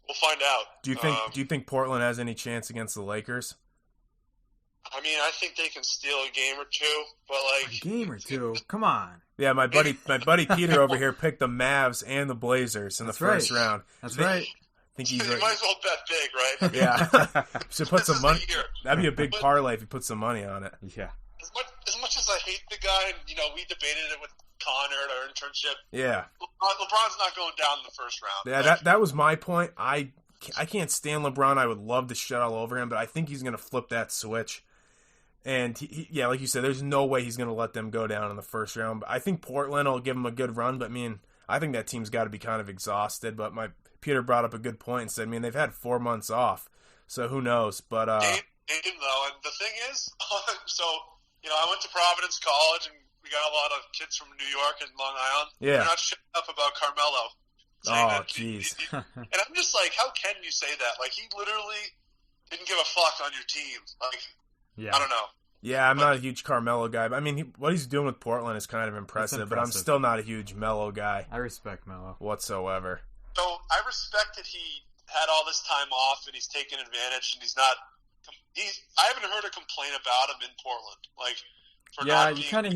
we'll find out. Do you think Portland has any chance against the Lakers? I mean, I think they can steal a game or two, but a game or two? Come on. Yeah, my buddy Peter over here picked the Mavs and the Blazers in the first round. That's right. I think you might as well bet big, right? Yeah. Should put some money. That'd be a big parlay if you put some money on it. Yeah. As much as I hate the guy, and we debated it with Connor at our internship. Yeah. LeBron's not going down in the first round. Yeah, that was my point. I can't stand LeBron. I would love to shit all over him, but I think he's going to flip that switch. And, he, like you said, there's no way he's going to let them go down in the first round. But I think Portland will give him a good run. But, I think that team's got to be kind of exhausted. But Peter brought up a good point and said, they've had 4 months off. So who knows? But Game, though. And the thing is, I went to Providence College, and we got a lot of kids from New York and Long Island. Yeah. They're not shutting up about Carmelo. Oh, jeez. And I'm just like, how can you say that? He literally didn't give a fuck on your team. Yeah. I don't know. Yeah, I'm not a huge Carmelo guy. But what he's doing with Portland is kind of impressive. But I'm still not a huge Melo guy. I respect Melo. Whatsoever. So I respect that he had all this time off and he's taking advantage, and I haven't heard a complaint about him in Portland. You kind of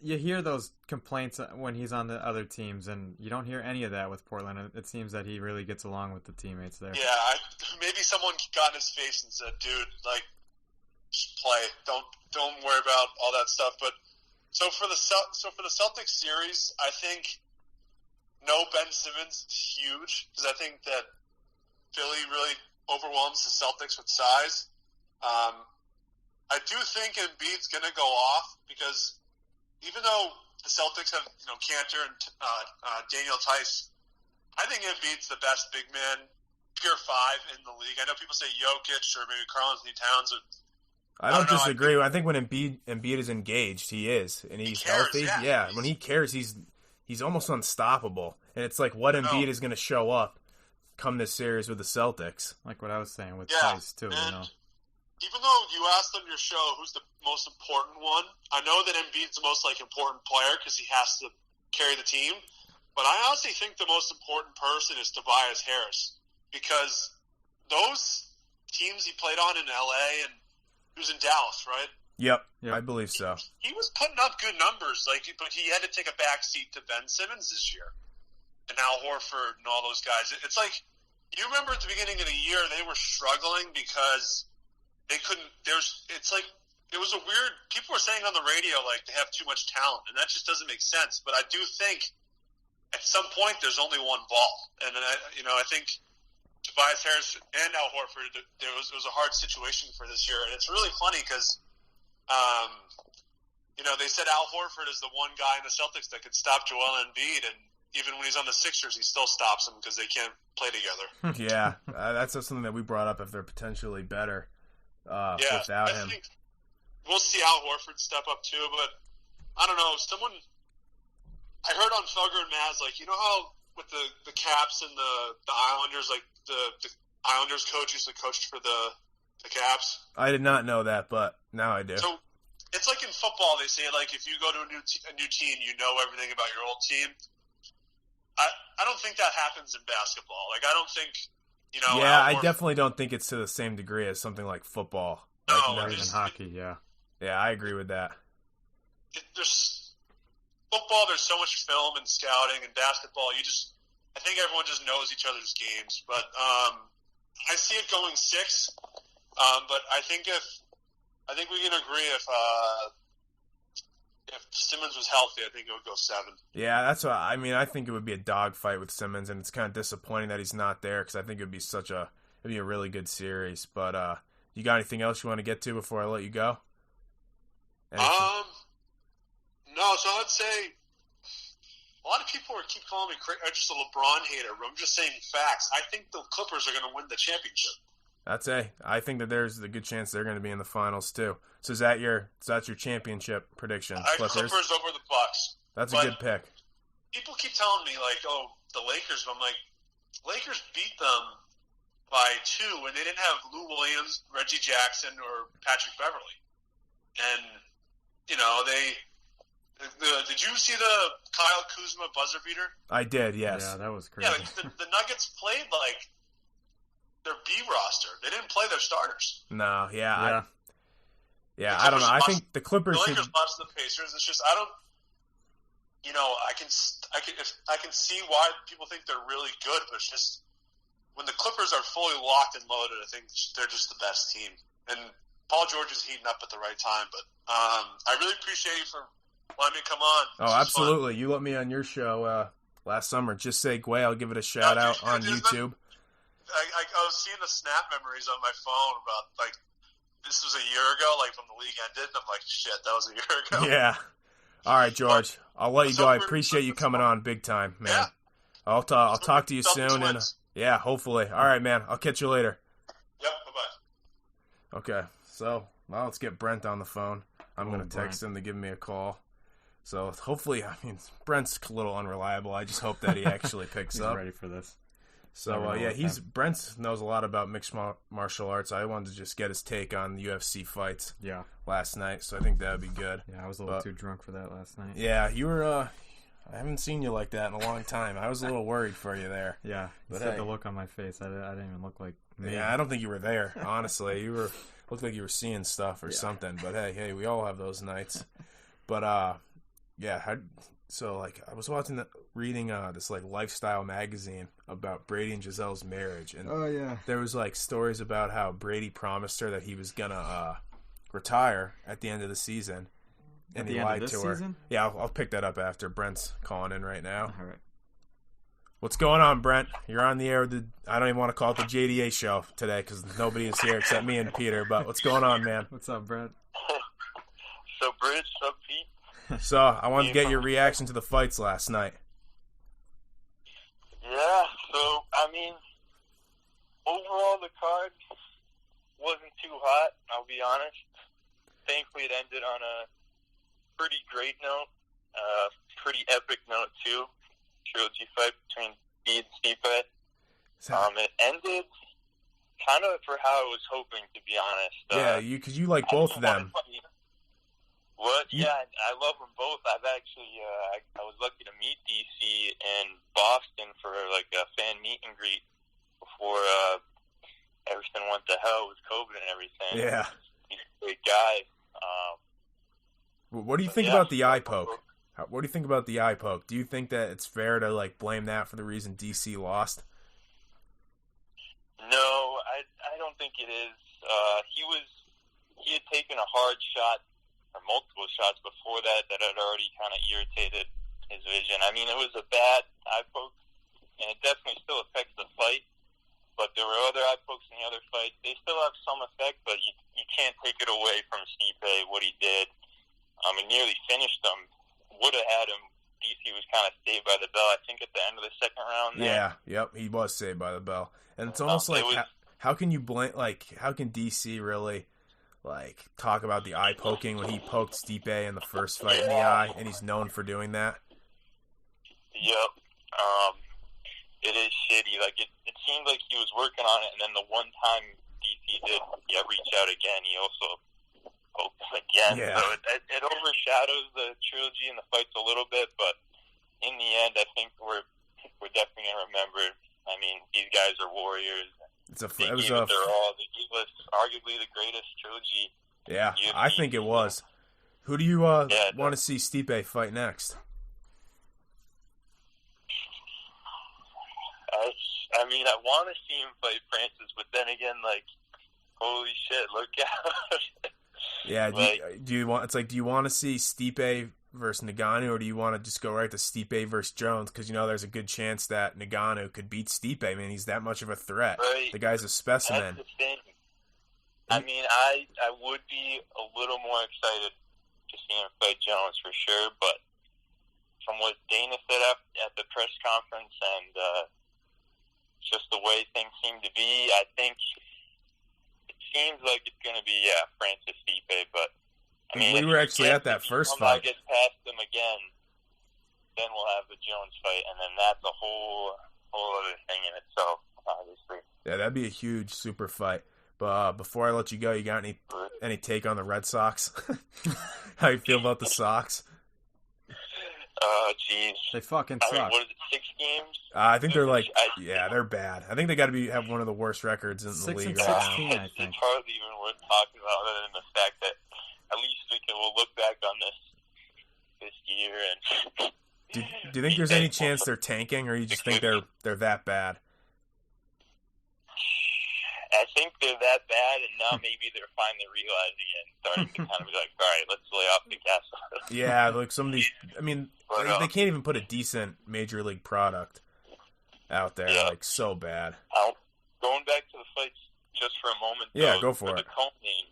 hear those complaints when he's on the other teams, and you don't hear any of that with Portland. It seems that he really gets along with the teammates there. Yeah, maybe someone got in his face and said, "Dude, just play. Don't worry about all that stuff." But so for the Celtics series, I think no Ben Simmons is huge because I think that Philly really overwhelms the Celtics with size. I do think Embiid's going to go off because even though the Celtics have Cantor and Daniel Tice, I think Embiid's the best big man, pure 5 in the league. I know people say Jokic or maybe Karl-Anthony Towns. I don't disagree. I think when Embiid is engaged, he is, and he's healthy. Yeah, when he cares, he's almost unstoppable. And it's what Embiid is going to show up come this series with the Celtics. Like what I was saying with Tice too. Even though you asked on your show who's the most important one, I know that Embiid's the most important player because he has to carry the team. But I honestly think the most important person is Tobias Harris because those teams he played on in LA, and he was in Dallas, right? Yep. I believe so. He was putting up good numbers, but he had to take a back seat to Ben Simmons this year, and Al Horford and all those guys. It's you remember at the beginning of the year they were struggling because they couldn't. It was a weird. People were saying on the radio they have too much talent, and that just doesn't make sense. But I do think at some point there's only one ball, and I think Tobias Harris and Al Horford, it was a hard situation for this year, and it's really funny because, they said Al Horford is the one guy in the Celtics that could stop Joel Embiid, and even when he's on the Sixers, he still stops them because they can't play together. Yeah, that's something that we brought up if they're potentially better without him. We'll see Al Horford step up too, but I don't know. I heard on Felger and Maz, how with the Caps and the Islanders, the Islanders coach used to coach for the Caps. I did not know that, but now I do. So it's like in football. They say like if you go to a new team, you know everything about your old team. I don't think that happens in basketball. Like I don't think Yeah, I definitely don't think it's to the same degree as something like football. No, Or even hockey. Yeah. Yeah, I agree with that. There's football. There's so much film and scouting, and basketball. I think everyone just knows each other's games. But I see it going 6. But I think we can agree if Simmons was healthy, I think it would go 7. Yeah, that's what I mean. I think it would be a dogfight with Simmons, and it's kind of disappointing that he's not there because I think it'd be a really good series. But you got anything else you want to get to before I let you go? No. So I'd say a lot of people keep calling me just a LeBron hater. But I'm just saying facts. I think the Clippers are going to win the championship. I think that there's a good chance they're going to be in the finals too. So is that your championship prediction? Clippers over the Bucks. That's a good pick. People keep telling me like, oh, the Lakers. But I'm like, Lakers beat them by 2 when they didn't have Lou Williams, Reggie Jackson, or Patrick Beverly. And did you see the Kyle Kuzma buzzer beater? I did. Yes. Yeah, that was crazy. Yeah, the Nuggets played like their B roster. They didn't play their starters. No, I don't know. I think the Clippers. The Lakers lost to the Pacers. It's just I don't. I can see why people think they're really good, but it's just when the Clippers are fully locked and loaded, I think they're just the best team. And Paul George is heating up at the right time. But I really appreciate you for letting me come on. Oh, absolutely! You let me on your show last summer. Just say Gway. I'll give it a shout out on YouTube. I was seeing the snap memories on my phone about, like, this was a year ago, like, when the league ended, and I'm like, shit, that was a year ago. Yeah. All right, George. I'll let you go. I appreciate you coming on big time, man. Yeah. I'll talk to you soon. And yeah, hopefully. All right, man. I'll catch you later. Yep, bye-bye. Okay, so now let's get Brent on the phone. I'm going to text him to give me a call. So hopefully, Brent's a little unreliable. I just hope that he actually picks up. He's ready for this. So, Brent knows a lot about mixed martial arts. I wanted to just get his take on the UFC fights last night, so I think that would be good. Yeah, I was a little too drunk for that last night. Yeah, you were, I haven't seen you like that in a long time. I was a little worried for you there. Yeah, but the look on my face. I didn't even look like me. Yeah, I don't think you were there, honestly. Looked like you were seeing stuff or something, but hey, we all have those nights. But, I was reading this like lifestyle magazine about Brady and Gisele's marriage, and there was like stories about how Brady promised her that he was gonna retire at the end of the season, and he lied to her. Season? Yeah, I'll pick that up after. Brent's calling in right now. All right. What's going on, Brent? You're on the air with I don't even want to call it the JDA Show today because nobody is here except me and Peter. But what's going on, man? What's up, Brent? So, Bridge, up, Pete? So, I wanted to get your reaction to the fights last night. Yeah, so, overall the card wasn't too hot, I'll be honest. Thankfully, it ended on a pretty great note, pretty epic note, too. Trilogy fight between Speed and Stipe. It ended kind of for how I was hoping, to be honest. Yeah, because you like both of them. What? Yeah, I love them both. I've actually, I was lucky to meet DC in Boston for like a fan meet and greet before everything went to hell with COVID and everything. Yeah. He's a great guy. What do you think about the eye poke? What do you think about the eye poke? Do you think that it's fair to like blame that for the reason DC lost? No, I don't think it is. He had taken a hard shot, or multiple shots before that had already kind of irritated his vision. It was a bad eye poke, and it definitely still affects the fight. But there were other eye pokes in the other fight. They still have some effect, but you can't take it away from Stipe, what he did. He nearly finished him. Would have had him. DC was kind of saved by the bell, I think, at the end of the second round. Yeah, he was saved by the bell. And it's almost like, how can you blame, how can DC really, talk about the eye poking when he poked Stipe in the first fight in the eye, and he's known for doing that? Yep. It is shitty. It seemed like he was working on it, and then the one time DC did reach out again, he also poke him again. Yeah. So it overshadows the trilogy and the fights a little bit, but in the end, I think we're definitely going to remember. I mean, these guys are warriors. They gave it their all. They gave us arguably the greatest trilogy. Yeah, I think it was. Who do you want to see Stipe fight next? I mean, I want to see him fight Francis, but then again, like, holy shit, look out. Yeah, do you want to see Stipe versus Ngannou, or do you want to just go right to Stipe versus Jones? Because, there's a good chance that Ngannou could beat Stipe. I mean, he's that much of a threat. Right. The guy's a specimen. That's the thing. I mean, I would be a little more excited to see him fight Jones for sure, but from what Dana said at the press conference and just the way things seem to be, I think it seems like it's going to be, Francis Stipe, but I mean, we were actually at that first fight. If he gets past him again, then we'll have the Jones fight, and then that's a whole other thing in itself, obviously. Yeah, that'd be a huge super fight. But before I let you go, you got any take on the Red Sox? How you feel about the Sox? Jeez. They fucking suck. I mean, what is it, 6 games? I think they're they're bad. I think they got to have one of the worst records in the league right now. 16, I think. It's hardly even worth talking about other than the fact that at least we'll look back on this year and. Do you think there's any chance they're tanking, or you just think they're that bad? I think they're that bad, and now maybe they're finally realizing it and starting to kind of be like, all right, let's lay off the gas. Yeah, like some of these. I mean, they can't even put a decent major league product out there. Yeah. Like, so bad. Going back to the fights just for a moment. Yeah, go for it. The co-main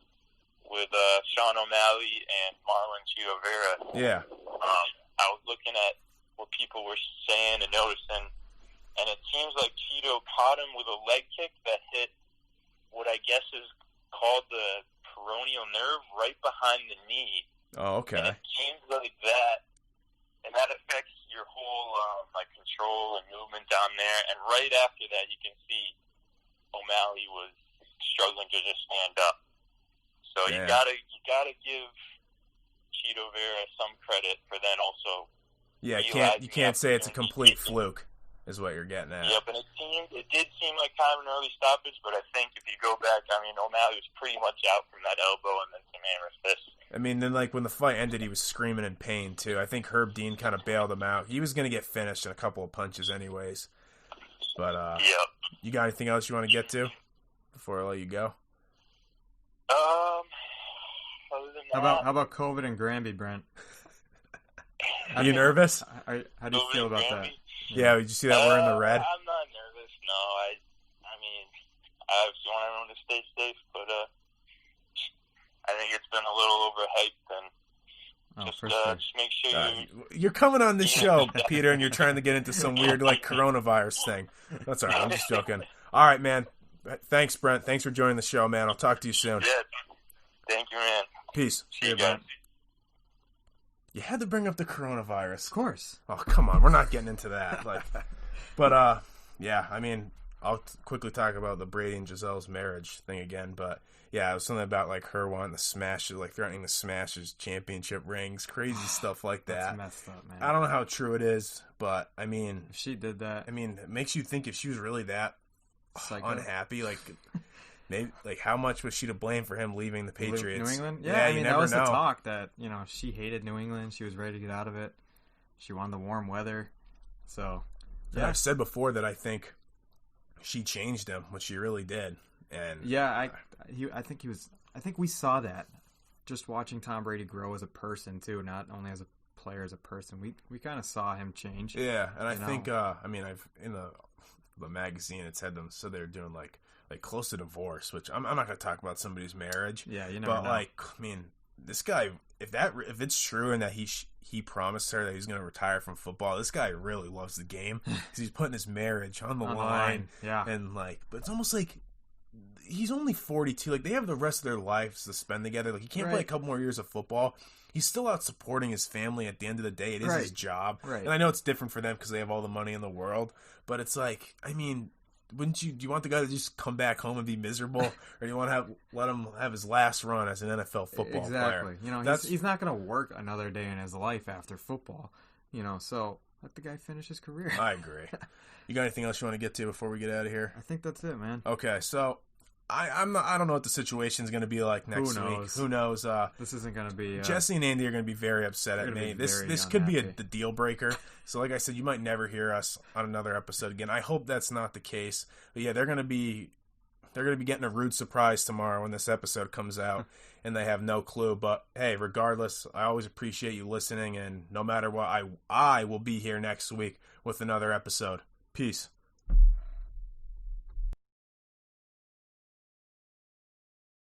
with Sean O'Malley and Marlon Chito Vera. Yeah. I was looking at what people were saying and noticing, and it seems like Chito caught him with a leg kick that hit what I guess is called the peroneal nerve right behind the knee. Oh, okay. And it seems like that, and that affects your whole control and movement down there. And right after that, you can see O'Malley was struggling to just stand up. So you gotta give Chito Vera some credit for then also. Yeah, you can't say it's a complete fluke, is what you're getting at. Yep, and it did seem like kind of an early stoppage, but I think if you go back, I mean, O'Malley was pretty much out from that elbow and then some hammer fist. I mean, then when the fight ended, he was screaming in pain too. I think Herb Dean kind of bailed him out. He was going to get finished in a couple of punches anyways. But you got anything else you want to get to before I let you go? Other than that, How about COVID and Granby, Brent? Are you nervous? How do you feel about that? Yeah, did you see that we're in the red? I'm not nervous, no. I mean, I obviously want everyone to stay safe, but I think it's been a little overhyped, and just make sure you're coming on this show, Peter, and you're trying to get into some weird coronavirus thing. That's all right. I'm just joking. All right, man. Thanks, Brent. Thanks for joining the show, man. I'll talk to you soon. Yeah. Thank you, man. Peace. See you guys. You had to bring up the coronavirus. Of course. Oh, come on. We're not getting into that. But yeah, I mean, I'll quickly talk about the Brady and Giselle's marriage thing again. But, yeah, it was something about, her wanting to smash it, threatening to smash his championship rings, crazy stuff like that. That's messed up, man. I don't know how true it is, but, I mean... If she did that... I mean, it makes you think if she was really that unhappy, maybe, how much was she to blame for him leaving the Patriots? New England? Yeah, I mean, that was the talk that, she hated New England. She was ready to get out of it. She wanted the warm weather. So, yeah. I've said before that I think she changed him, which she really did. And yeah, I think we saw that just watching Tom Brady grow as a person too, not only as a player, as a person. We kind of saw him change. Yeah, and I think I've in the magazine it said they're doing close to divorce, which I'm not going to talk about somebody's marriage. Yeah, you never know. I mean, this guy, if it's true and that he promised her that he's going to retire from football, this guy really loves the game because he's putting his marriage on the line. Yeah, and but it's almost like he's only 42. They have the rest of their lives to spend together. He can't play a couple more years of football. He's still out supporting his family at the end of the day. It is his job. Right. And I know it's different for them because they have all the money in the world. But it's I mean, do you want the guy to just come back home and be miserable, or do you want to let him have his last run as an NFL football player? Exactly. He's not going to work another day in his life after football. So let the guy finish his career. I agree. You got anything else you want to get to before we get out of here? I think that's it, man. Okay, so I don't know what the situation's going to be like next week. Who knows? This isn't going to be... Jesse and Andy are going to be very upset at me. This could be the deal breaker. So like I said, you might never hear us on another episode again. I hope that's not the case. But yeah, they're going to be getting a rude surprise tomorrow when this episode comes out, and they have no clue. But hey, regardless, I always appreciate you listening, and no matter what, I will be here next week with another episode. Peace.